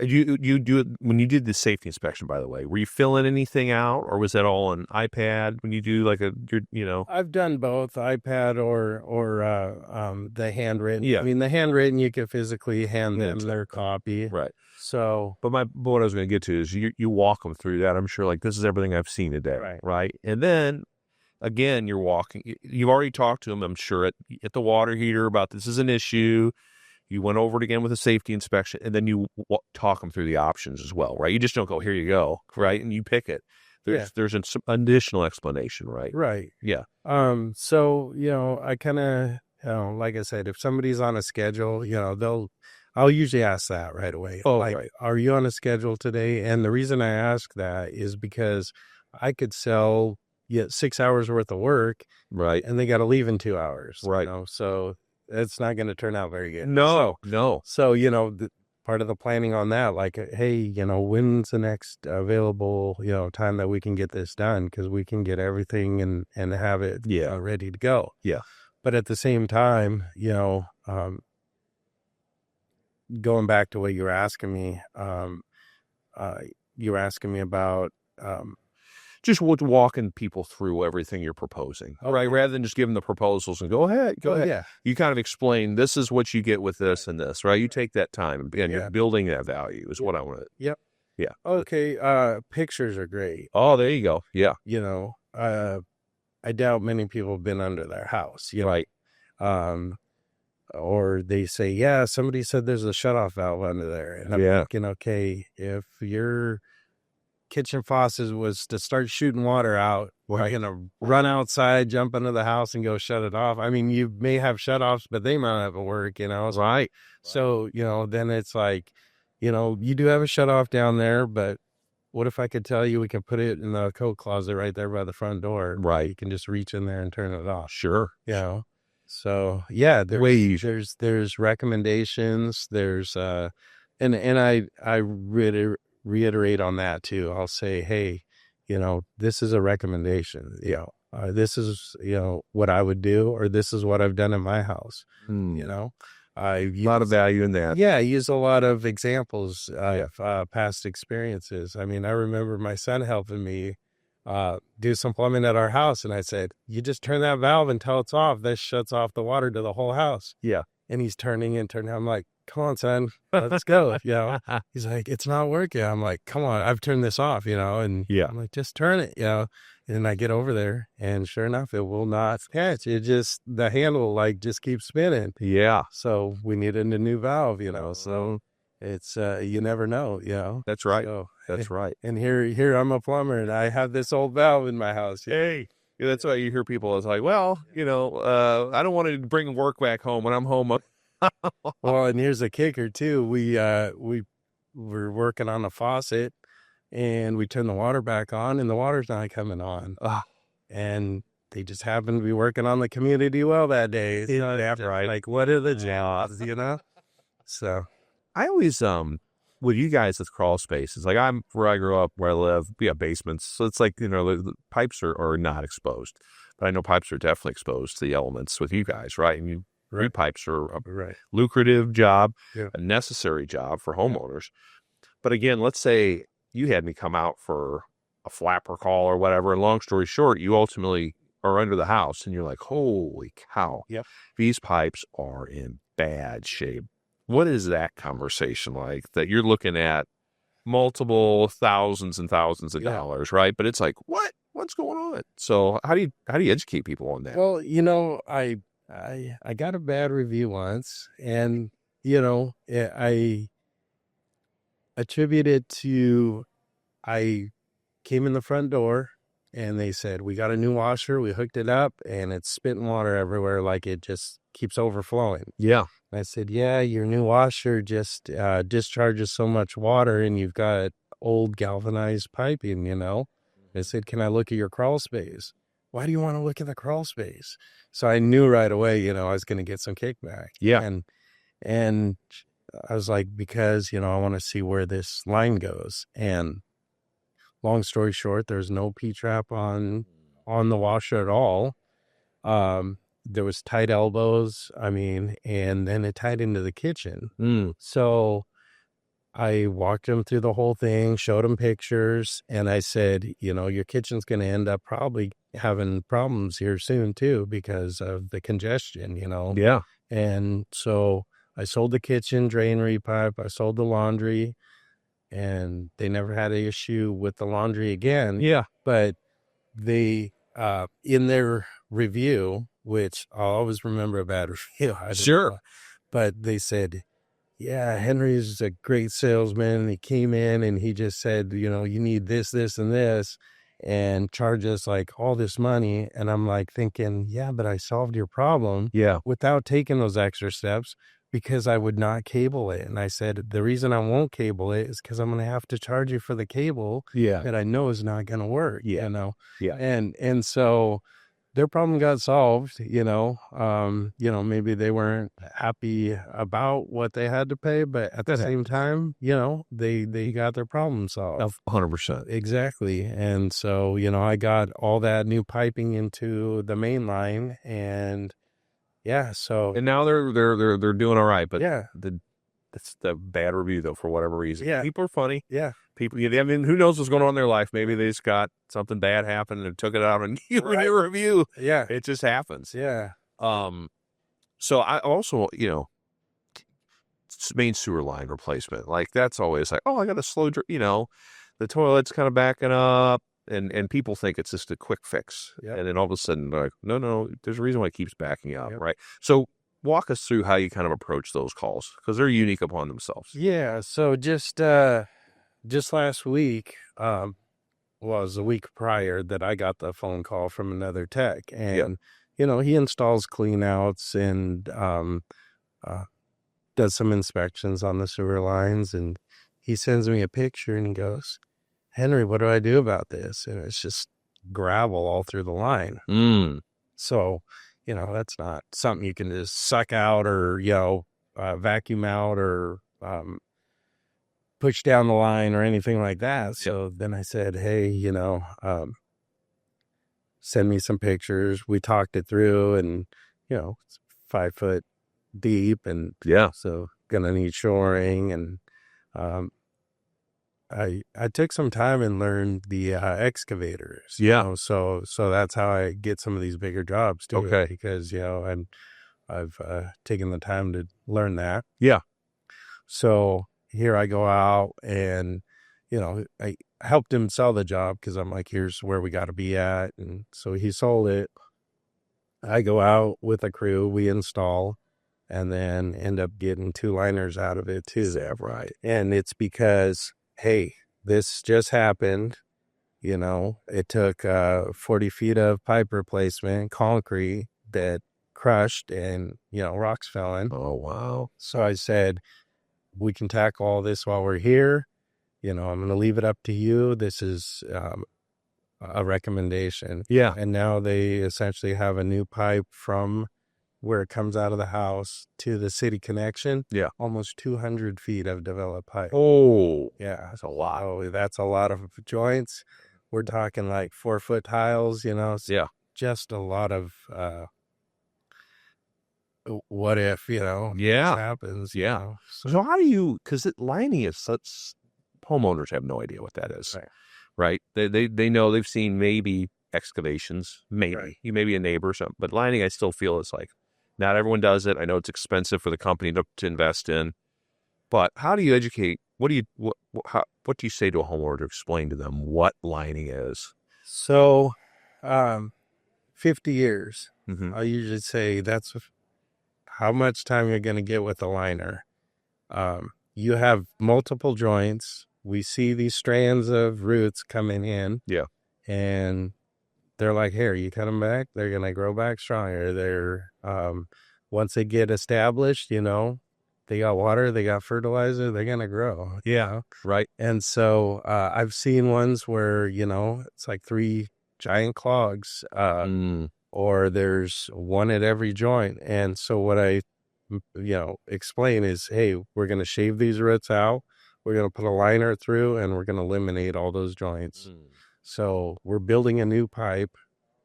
you do it when you did the safety inspection, by the way, were you filling anything out or was that all on iPad when you do like I've done both iPad or the handwritten. Yeah. I mean, the handwritten, you can physically hand them their copy. Right. So, but what I was going to get to is you walk them through that. I'm sure like this is everything I've seen today. Right. And then again, you've already talked to them, I'm sure at the water heater about this is an issue. You went over it again with a safety inspection, and then you talk them through the options as well, right? You just don't go, here you go, right? And you pick it. There's an additional explanation, right? Right. Yeah. So, I kind of, like I said, if somebody's on a schedule, I'll usually ask that right away. Right. Are you on a schedule today? And the reason I ask that is because I could sell 6 hours worth of work. Right. And they got to leave in 2 hours. Right. So it's not going to turn out very good. No. So, part of the planning on that, like, hey, when's the next available, time that we can get this done? Because we can get everything and have it ready to go. Yeah. But at the same time, going back to what you were asking me, about just walking people through everything you're proposing, right? Rather than just giving the proposals and go ahead. Yeah. You kind of explain, this is what you get with this and this, right? You take that time and you're building that value is what I want to. Yep. Yeah. Okay. Pictures are great. Oh, there you go. Yeah. I doubt many people have been under their house. Right. Or they say, somebody said there's a shutoff valve under there. And I'm thinking, okay, if your kitchen faucet was to start shooting water out, we're going to run outside, jump into the house and go shut it off. I mean, you may have shutoffs, but they might not work, Right. So, then it's like, you do have a shutoff down there, but what if I could tell you we can put it in the coat closet right there by the front door? Right. You can just reach in there and turn it off. Sure. So there's recommendations. There's And I reiterate on that too. I'll say, hey, this is a recommendation. This is what I would do, or this is what I've done in my house. I use A lot of value in that. Yeah, I use a lot of examples of past experiences. I mean, I remember my son helping me do some plumbing at our house, and I said, "You just turn that valve until it's off. This shuts off the water to the whole house." Yeah. And he's turning and turning. I'm like, "Come on, son, let's go." He's like, "It's not working." I'm like, "Come on, I've turned this off." And Yeah. I'm like, "Just turn it." And I get over there, and sure enough, it will not catch. It just, the handle just keeps spinning. Yeah. So we needed a new valve, so it's, you never know. That's right. So, That's right. and here I'm a plumber, and I have this old valve in my house. Hey, that's why you hear people is like, well, I don't want to bring work back home when I'm home. Well, and here's a kicker too. We were working on the faucet, and we turned the water back on, and the water's not coming on. And they just happened to be working on the community well that day. Right. Like, what are the jobs, So I always, with you guys with crawl spaces, like where I grew up, where I live, we have basements. So it's like, the pipes are not exposed, but I know pipes are definitely exposed to the elements with you guys, right? And repipes are a lucrative job, a necessary job for homeowners. But again, let's say you had me come out for a flapper call or whatever. And long story short, you ultimately are under the house and you're like, holy cow, these pipes are in bad shape. What is that conversation like, that you're looking at multiple thousands and thousands of dollars, right? But it's like, what's going on? So how do you educate people on that? Well, I got a bad review once, and I attribute it to, I came in the front door and they said, we got a new washer, we hooked it up, and it's spitting water everywhere, like it just keeps overflowing. Yeah. I said, yeah, your new washer just discharges so much water, and you've got old galvanized piping, I said, can I look at your crawl space? Why do you want to look at the crawl space? So I knew right away, I was going to get some kickback. Yeah. And I was like, because, I want to see where this line goes. And long story short, there's no P-trap on the washer at all. There was tight elbows, and then it tied into the kitchen. So I walked him through the whole thing, showed him pictures, and I said, your kitchen's going to end up probably having problems here soon too, because of the congestion, Yeah. And so I sold the kitchen drain repipe, I sold the laundry, and they never had an issue with the laundry again. Yeah. But they, in their review, which I'll always remember a bad review. Sure. But they said, yeah, Henry's a great salesman. He came in and he just said, you need this, this, and this, and charge us like all this money. And I'm like thinking, yeah, but I solved your problem without taking those extra steps, because I would not cable it. And I said, the reason I won't cable it is because I'm going to have to charge you for the cable that I know is not going to work, Yeah. And so their problem got solved, maybe they weren't happy about what they had to pay, but at the same time, they got their problem solved. 100%. Exactly. And so, I got all that new piping into the main line, and so. And now they're doing all right, but that's the bad review though, for whatever reason. Yeah. People are funny. Yeah. People, who knows what's going on in their life? Maybe they just got something bad happen and took it out on you in your review. Yeah. It just happens. Yeah. So I also, main sewer line replacement, like that's always like, oh, I got a slow, the toilet's kind of backing up, and people think it's just a quick fix. Yep. And then all of a sudden, like, no, there's a reason why it keeps backing up, Yep. right? So walk us through how you kind of approach those calls, because they're unique upon themselves. Yeah. So just last week, was a week prior that I got the phone call from another tech, and, he installs clean outs and, does some inspections on the sewer lines, and he sends me a picture and he goes, Henry, what do I do about this? And it's just gravel all through the line. So, that's not something you can just suck out or, vacuum out or, push down the line or anything like that. So then I said, hey, send me some pictures. We talked it through, and it's 5 foot deep, and so gonna need shoring. And I took some time and learned the excavators. So that's how I get some of these bigger jobs too. Okay. Because and I've taken the time to learn that. Yeah. So here I go out, and I helped him sell the job because I'm like, here's where we got to be at. And so he sold it. I go out with a crew, we install, and then end up getting 2 liners out of it too. Is that right? And it's because, hey, this just happened. It took 40 feet of pipe replacement, concrete that crushed, and rocks fell in. Oh, wow. So I said, we can tackle all this while we're here. I'm going to leave it up to you. This is a recommendation. Yeah. And now they essentially have a new pipe from where it comes out of the house to the city connection. Yeah. Almost 200 feet of developed pipe. Oh, yeah. that's a lot. Oh, that's a lot of joints. We're talking like 4-foot tiles, Yeah. Just a lot of what if, Yeah. happens. Yeah. So how do you, because lining is such, homeowners have no idea what that is. Right? They know, they've seen maybe excavations, maybe. Right. You may be a neighbor or something, but lining, I still feel it's like, not everyone does it. I know it's expensive for the company to invest in, but how do you educate? What do you say to a homeowner to explain to them what lining is? So, 50 years, Mm-hmm. I usually say that's how much time you're going to get with a liner. You have multiple joints. We see these strands of roots coming in. Yeah. And they're like, here, you cut them back, they're going to grow back stronger. They're, once they get established, they got water, they got fertilizer, they're going to grow. Yeah. Right. And so, I've seen ones where, it's like 3 giant clogs, or there's one at every joint. And so what I, explain is, hey, we're going to shave these roots out. We're going to put a liner through, and we're going to eliminate all those joints. So we're building a new pipe,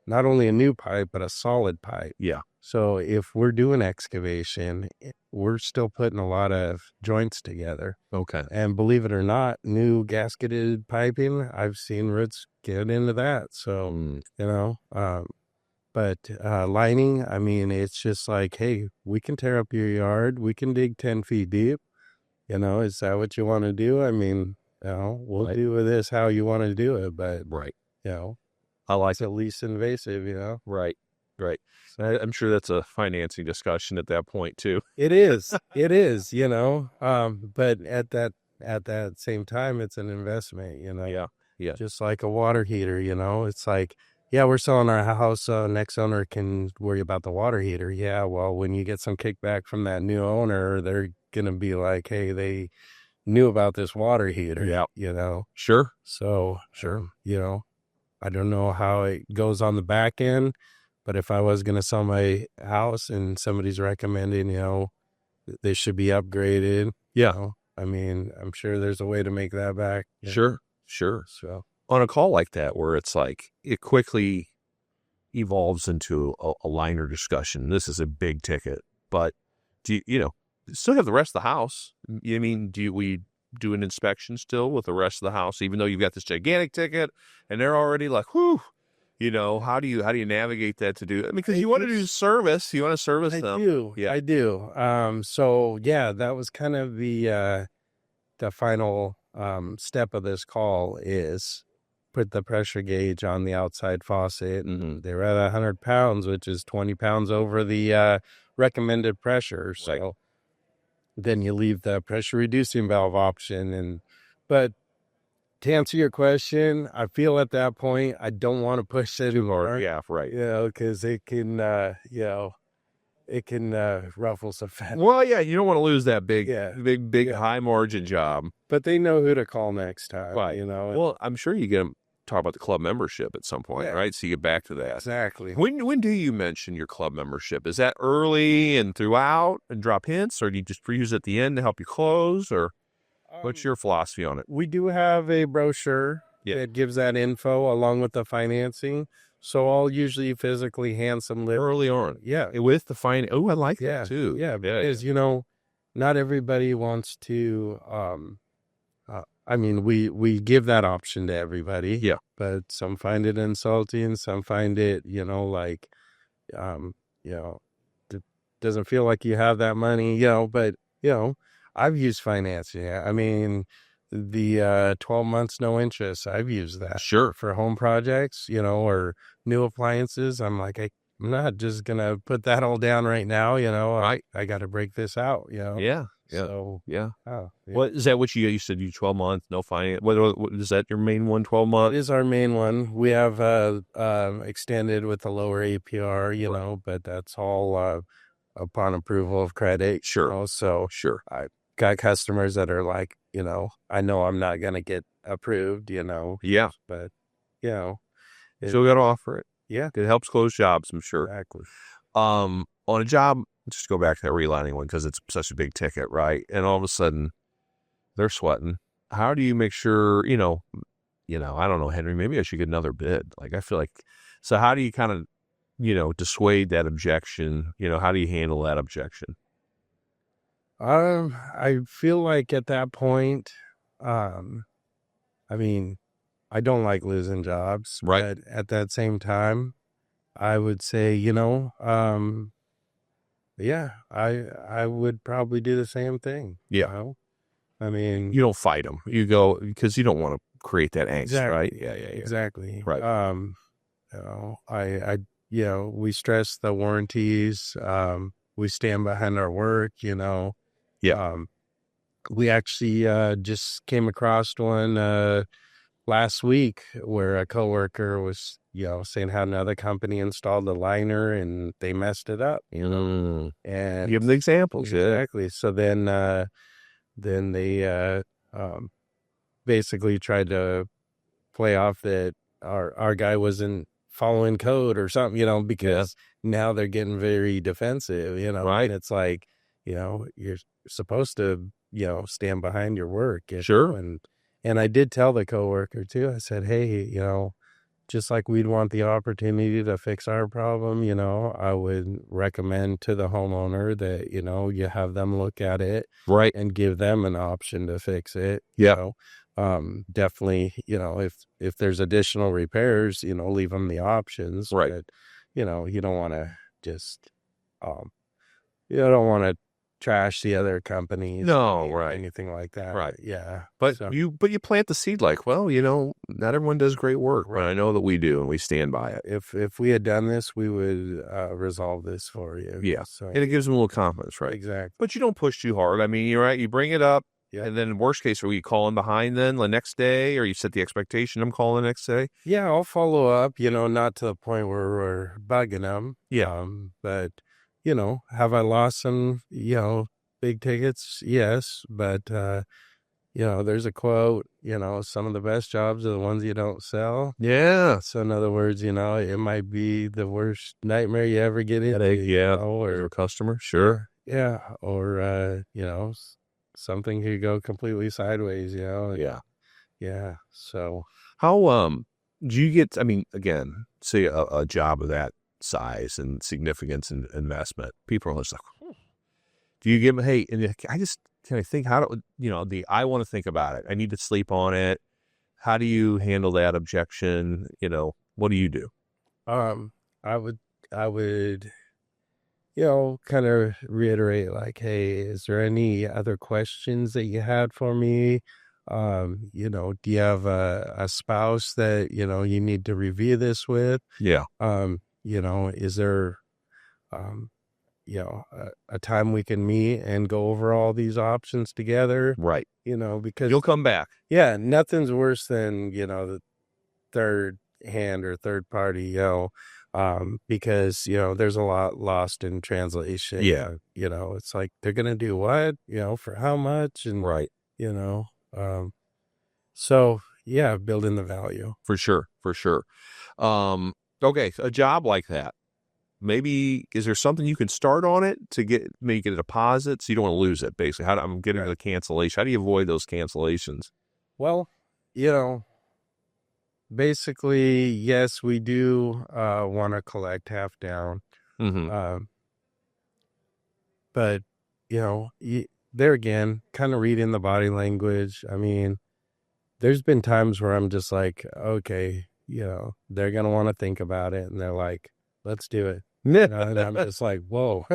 not only a new pipe, but a solid pipe. Yeah. So if we're doing excavation, we're still putting a lot of joints together. Okay. And believe it or not, new gasketed piping, I've seen roots get into that. So, but lining, I mean, it's just like, hey, we can tear up your yard. We can dig 10 feet deep. Is that what you want to do? I mean, we'll do with this how you want to do it, but I like it's at least invasive, Right. So I'm sure that's a financing discussion at that point too. It is, but at that same time, it's an investment, Yeah. just like a water heater, it's like, yeah, we're selling our house, so next owner can worry about the water heater. Yeah, well, when you get some kickback from that new owner, they're going to be like, hey, they knew about this water heater. Yeah. Sure. So, I don't know how it goes on the back end, but if I was going to sell my house and somebody's recommending, they should be upgraded. I mean, I'm sure there's a way to make that back. Sure. So on a call like that, where it's like, it quickly evolves into a liner discussion. This is a big ticket, but do you still have the rest of the house? I mean, we do an inspection still with the rest of the house, even though you've got this gigantic ticket and they're already like, whew, how do you navigate that to do? I mean, because you want to do service, them. I do. So yeah, that was kind of the final step of this call is put the pressure gauge on the outside faucet. Mm-hmm. They're at 100 pounds, which is 20 pounds over the recommended pressure. So then you leave the pressure reducing valve option. But to answer your question, I feel at that point, I don't want to push it too hard. Yeah, right. Because it can, ruffle some feathers. Well, yeah, you don't want to lose that big high margin job. But they know who to call next time. Right. Well, I'm sure you get them talk about the club membership at some point, right? So you get back to that. Exactly. When do you mention your club membership? Is that early and throughout and drop hints, or do you just use it at the end to help you close? Or What's your philosophy on it? We do have a brochure that gives that info along with the financing. So I'll usually physically hand some lift Early on. Yeah. With the fine. Oh, I like that too. Yeah. Because, not everybody wants to, I mean, we give that option to everybody. Yeah. But some find it insulting. Some find it, doesn't feel like you have that money, but, I've used financing. I mean, the 12 months no interest, I've used that. Sure. For home projects, or new appliances. I'm like, I'm not just going to put that all down right now, Right. I got to break this out, Yeah. So, yeah. oh, yeah. What is that? What you said? You 12 months, no finance. What is that? Your main one? 12 It months. is our main one. We have extended with a lower APR, but that's all upon approval of credit. Sure. So Sure. I got customers that are like, I know I'm not going to get approved, Yeah. but, Still got to offer it. yeah, It helps close jobs, I'm sure. exactly. On a job, just go back to that relining one because it's such a big ticket, right? And all of a sudden, they're sweating. How do you make sure, I don't know, Henry, maybe I should get another bid. Like, I feel like, so how do you kind of, dissuade that objection? How do you handle that objection? I feel like at that point, I mean, I don't like losing jobs, Right. but at that same time, I would say, yeah, I would probably do the same thing. Yeah. I mean, You don't fight them. You go because you don't want to create that angst, Exactly. right? Yeah. exactly. Right. We stress the warranties. We stand behind our work, Yeah. We actually just came across one last week where a coworker was, saying how another company installed a liner and they messed it up, and Give them the examples. Yeah. exactly. So then they basically tried to play off that our guy wasn't following code or something, because now they're getting very defensive, Right. And it's like, you're supposed to, stand behind your work. Sure. And I did tell the coworker too. I said, hey, just like we'd want the opportunity to fix our problem, I would recommend to the homeowner that, you have them look at it Right. and give them an option to fix it. Yeah. Definitely, if there's additional repairs, leave them the options. Right. But, you don't want to just, you don't want to trash the other companies. No, or right. anything like that. Right. Yeah. But So- you plant the seed like, well, not everyone does great work, but I know that we do and we stand by it. if we had done this, we would resolve this for you. Yeah. So, And it gives them a little confidence, right? exactly. But you don't push too hard. I mean, you're right. You bring it up. Yeah. And then worst case, are you calling behind then the next day, or you set the expectation I'm calling the next day? Yeah, I'll follow up, not to the point where we're bugging them. Yeah. But, have I lost some, big tickets? Yes. But, there's a quote, some of the best jobs are the ones you don't sell. Yeah. So in other words, it might be the worst nightmare you ever get into. Yeah. Or a customer. Sure. yeah. Or, something could go completely sideways, Yeah. Yeah. So How do you get? I mean, again, say a job of that size and significance and investment, people are just like, do you give them? Hey, and I just kind of think, how do I want to think about it? I need to sleep on it. How do you handle that objection? What do you do? I would, kind of reiterate like, hey, is there any other questions that you had for me? Do you have a spouse that, you need to review this with? Yeah. Is there, a time we can meet and go over all these options together? Right. Because You'll come back. yeah, nothing's worse than, the third hand or third party, because, there's a lot lost in translation. Yeah. It's like, they're going to do what, for how much? And, Right. So yeah, building the value. For sure. Okay. A job like that, maybe is there something you can start on it to make it a deposit so you don't want to lose it? Basically, I'm getting to the cancellation. How do you avoid those cancellations? Well, basically, yes, we do want to collect half down. Mm-hmm. But, there again, kind of reading the body language. I mean, there's been times where I'm just like, okay, they're going to want to think about it. And they're like, let's do it. And I'm just like, whoa,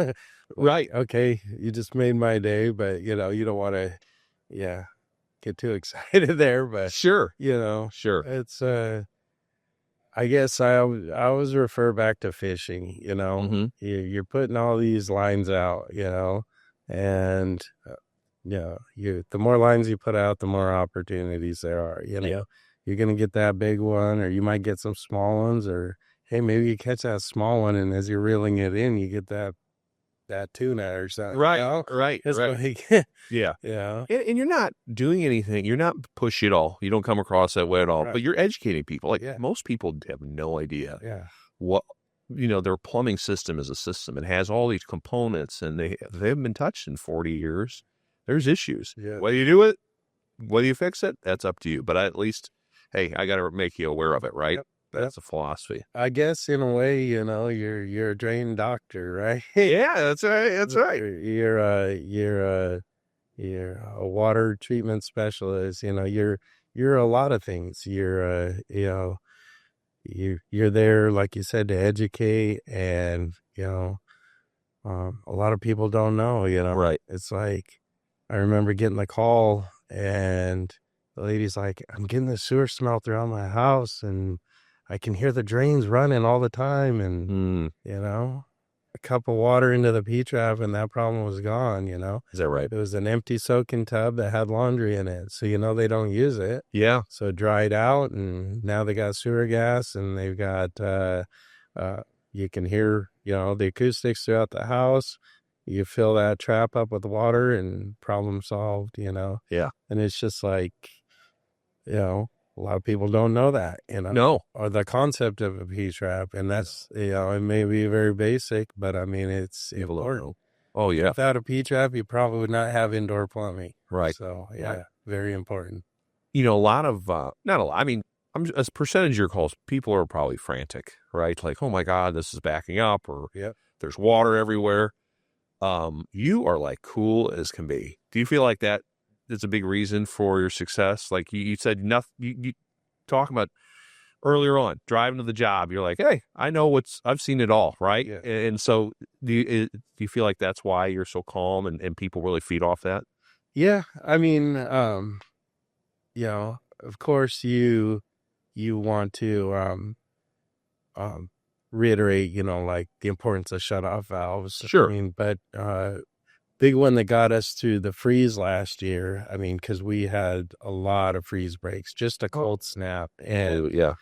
Right. Okay. You just made my day, but you don't want to, get too excited there. But Sure. Sure. it's, I guess I always refer back to fishing, Mm-hmm. you're putting all these lines out, and the more lines you put out, the more opportunities there are, Yeah. you're going to get that big one, or you might get some small ones, or hey, maybe you catch that small one. And as you're reeling it in, you get that tuna or something. Right. Right. It's Right. like, Yeah. yeah. And you're not doing anything. You're not pushy at all. You don't come across that way at all. Right. But you're educating people. Like Yeah. most people have no idea Yeah. what their plumbing system is a system. It has all these components, and they haven't been touched in 40 years. There's issues. Yeah. Whether you do it, whether you fix it, that's up to you. But at least, hey, I got to make you aware of it, right? Yep. That's a philosophy. I guess in a way, you're a trained doctor, right? Yeah, that's right. That's right. You're a water treatment specialist. You're a lot of things. You're there, like you said, to educate, and a lot of people don't know. Right. It's like I remember getting the call, and the lady's like, "I'm getting the sewer smell throughout my house, and I can hear the drains running all the time." And a cup of water into the P-trap, and that problem was gone. Is that right? It was an empty soaking tub that had laundry in it. So, they don't use it. Yeah. So it dried out, and now they got sewer gas, and they've got, you can hear, the acoustics throughout the house. You fill that trap up with water, and problem solved, Yeah. And it's just like, a lot of people don't know that, No. or the concept of a P-trap. And that's, it may be very basic, but I mean, it's People don't important. know. Oh, yeah. Without a P-trap, you probably would not have indoor plumbing. Right. So, Right. very important. A lot of, not a lot. I mean, a percentage of your calls, people are probably frantic, right? Like, oh my God, this is backing up, or there's water everywhere. You are like cool as can be. Do you feel like that is a big reason for your success? Like you said, nothing, you talk about earlier on, driving to the job, you're like, hey, I know I've seen it all, right? Yeah. And so do you feel like that's why you're so calm and people really feed off that? Yeah. I mean, of course you want to, reiterate, like the importance of shut-off valves. Sure. I mean, but big one that got us through the freeze last year. I mean, because we had a lot of freeze breaks, just a cold snap, and Yeah.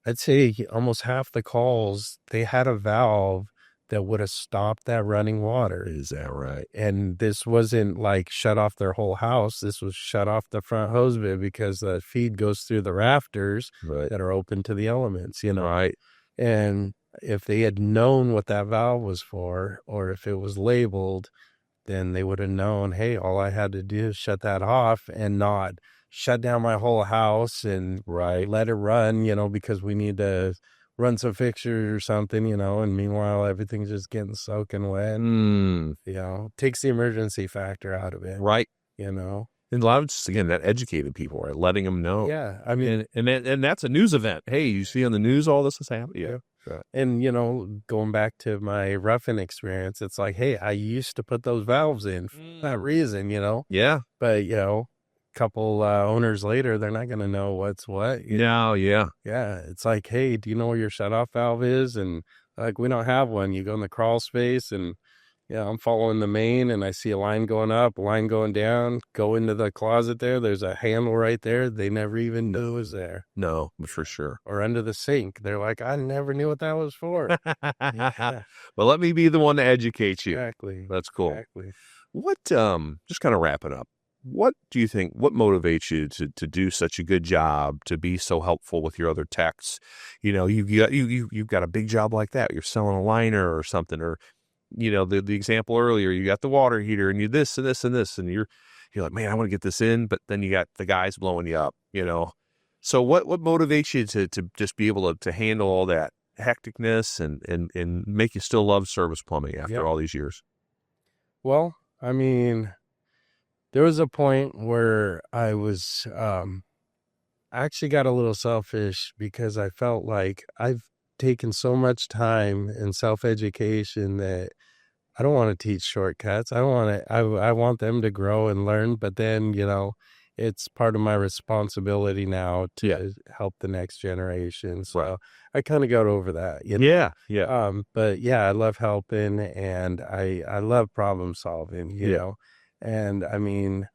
I'd say almost half the calls, they had a valve that would have stopped that running water. Is that right? And this wasn't like shut off their whole house. This was shut off the front hose bib, because the feed goes through the rafters Right. that are open to the elements, Right. And if they had known what that valve was for, or if it was labeled, then they would have known, hey, all I had to do is shut that off, and not shut down my whole house and let it run, because we need to run some fixtures or something, and meanwhile everything's just getting soaking wet. Takes the emergency factor out of it. Right. And a lot of just, again, that educated people, right? Letting them know. Yeah. I mean, and that's a news event. Hey, you see on the news all this is happening. Yeah. Right. And, going back to my roughing experience, it's like, hey, I used to put those valves in for that reason, Yeah. But, couple owners later, they're not going to know what's what. No, yeah. Yeah. It's like, hey, do you know where your shutoff valve is? And like, we don't have one. You go in the crawl space, and I'm following the main, and I see a line going up, a line going down, go into the closet there. There's a handle right there. They never even knew it was there. No, for sure. Or under the sink. They're like, I never knew what that was for. But let me be the one to educate you. Exactly. That's cool. Exactly. What, just kind of wrapping up, what do you think, what motivates you to do such a good job, to be so helpful with your other techs? You've got a big job like that. You're selling a liner or something, or, the example earlier, you got the water heater and you this and this and this, and you're like, man, I want to get this in, but then you got the guys blowing you up, So what motivates you to just be able to handle all that hecticness and make you still love service plumbing after all these years? Well, I mean, there was a point where I was, I actually got a little selfish because I felt like I've taken so much time in self-education that I don't want to teach shortcuts. I want them to grow and learn, but then, it's part of my responsibility now to help the next generation. So I kind of got over that. Yeah. But yeah, I love helping, and I love problem solving, you know. And I mean,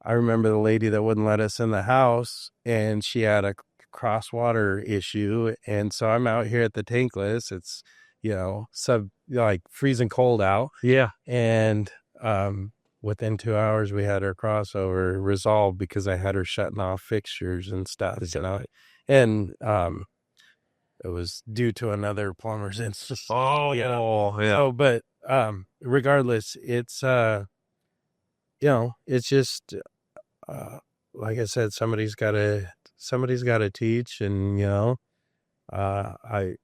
I remember the lady that wouldn't let us in the house, and she had a cross water issue. And so I'm out here at the Tankless. It's, like freezing cold out. Yeah. And, within 2 hours, we had our crossover resolved because I had her shutting off fixtures and stuff, and it was due to another plumber's instance. Oh, yeah. Oh, but regardless, it's it's just like I said, somebody's got to teach, and I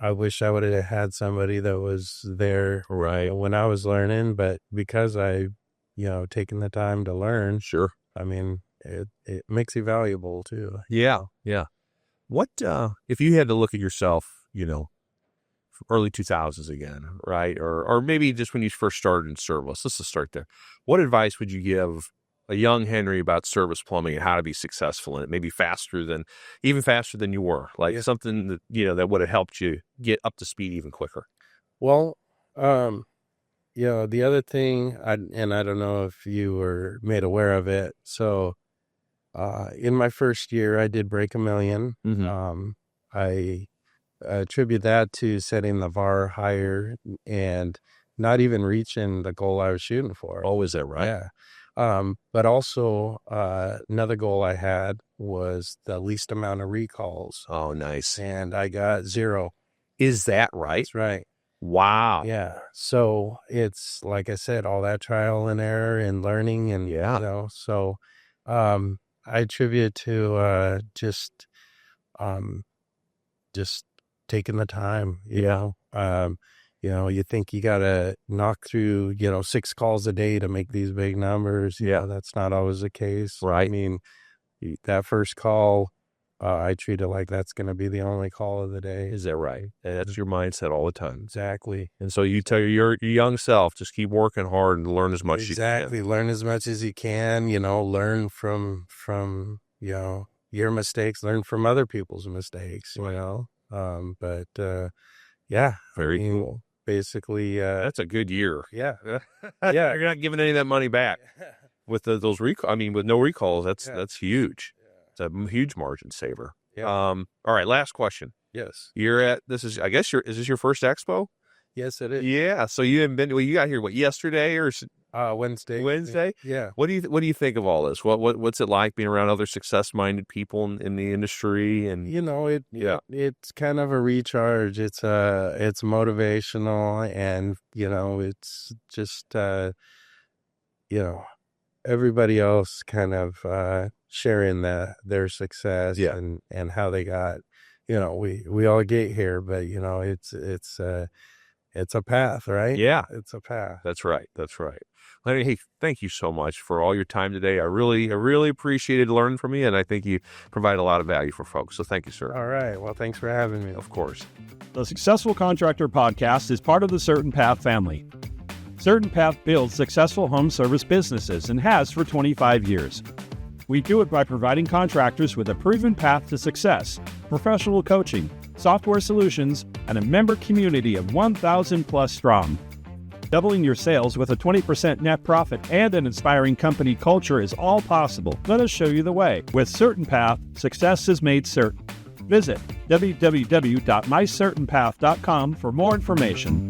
wish I would have had somebody that was there when I was learning, but because I taking the time to learn. Sure. I mean, it makes you valuable too. Yeah. What, if you had to look at yourself, early 2000s again, right? Or maybe just when you first started in service, let's just start there. What advice would you give a young Henry about service plumbing and how to be successful in it? Maybe even faster than you were, like something that, that would have helped you get up to speed even quicker. Well, the other thing, I don't know if you were made aware of it. So, in my first year, I did break $1 million. Mm-hmm. I attribute that to setting the VAR higher and not even reaching the goal I was shooting for. Oh, is that right? Yeah. But also, another goal I had was the least amount of recalls. Oh, nice. And I got 0. Is that right? That's right. Wow. Yeah. So it's, like I said, all that trial and error and learning, and, so, I attribute to, just taking the time, you think you got to knock through, 6 calls a day to make these big numbers. That's not always the case. Right. I mean, that first call, I treat it like that's going to be the only call of the day. Is that right? And that's your mindset all the time. Exactly. And so you tell your young self, just keep working hard and learn as much as you can. Exactly. Learn as much as you can, learn from your mistakes, learn from other people's mistakes, but Very cool. Basically, that's a good year. Yeah. You're not giving any of that money back with those recalls. I mean, with no recalls, that's huge. It's a huge margin saver. Yeah. All right. Last question. Yes. Is this your first Expo? Yes, it is. Yeah. So you haven't been, you got here, yesterday or Wednesday? Wednesday? Yeah. What do you think of all this? What's it like being around other success-minded people in the industry? And it's kind of a recharge. It's motivational, and it's just everybody else kind of sharing their success and how they got. We all get here, but it's a path, right? Yeah, it's a path. That's right. Lenny, hey, thank you so much for all your time today. I really appreciated learning from you, and I think you provide a lot of value for folks. So thank you, sir. All right. Well, thanks for having me. Of course. The Successful Contractor podcast is part of the Certain Path family. Certain Path builds successful home service businesses and has for 25 years. We do it by providing contractors with a proven path to success, professional coaching, software solutions, and a member community of 1,000 plus strong. Doubling your sales with a 20% net profit and an inspiring company culture is all possible. Let us show you the way. With Certain Path, success is made certain. Visit www.mycertainpath.com for more information.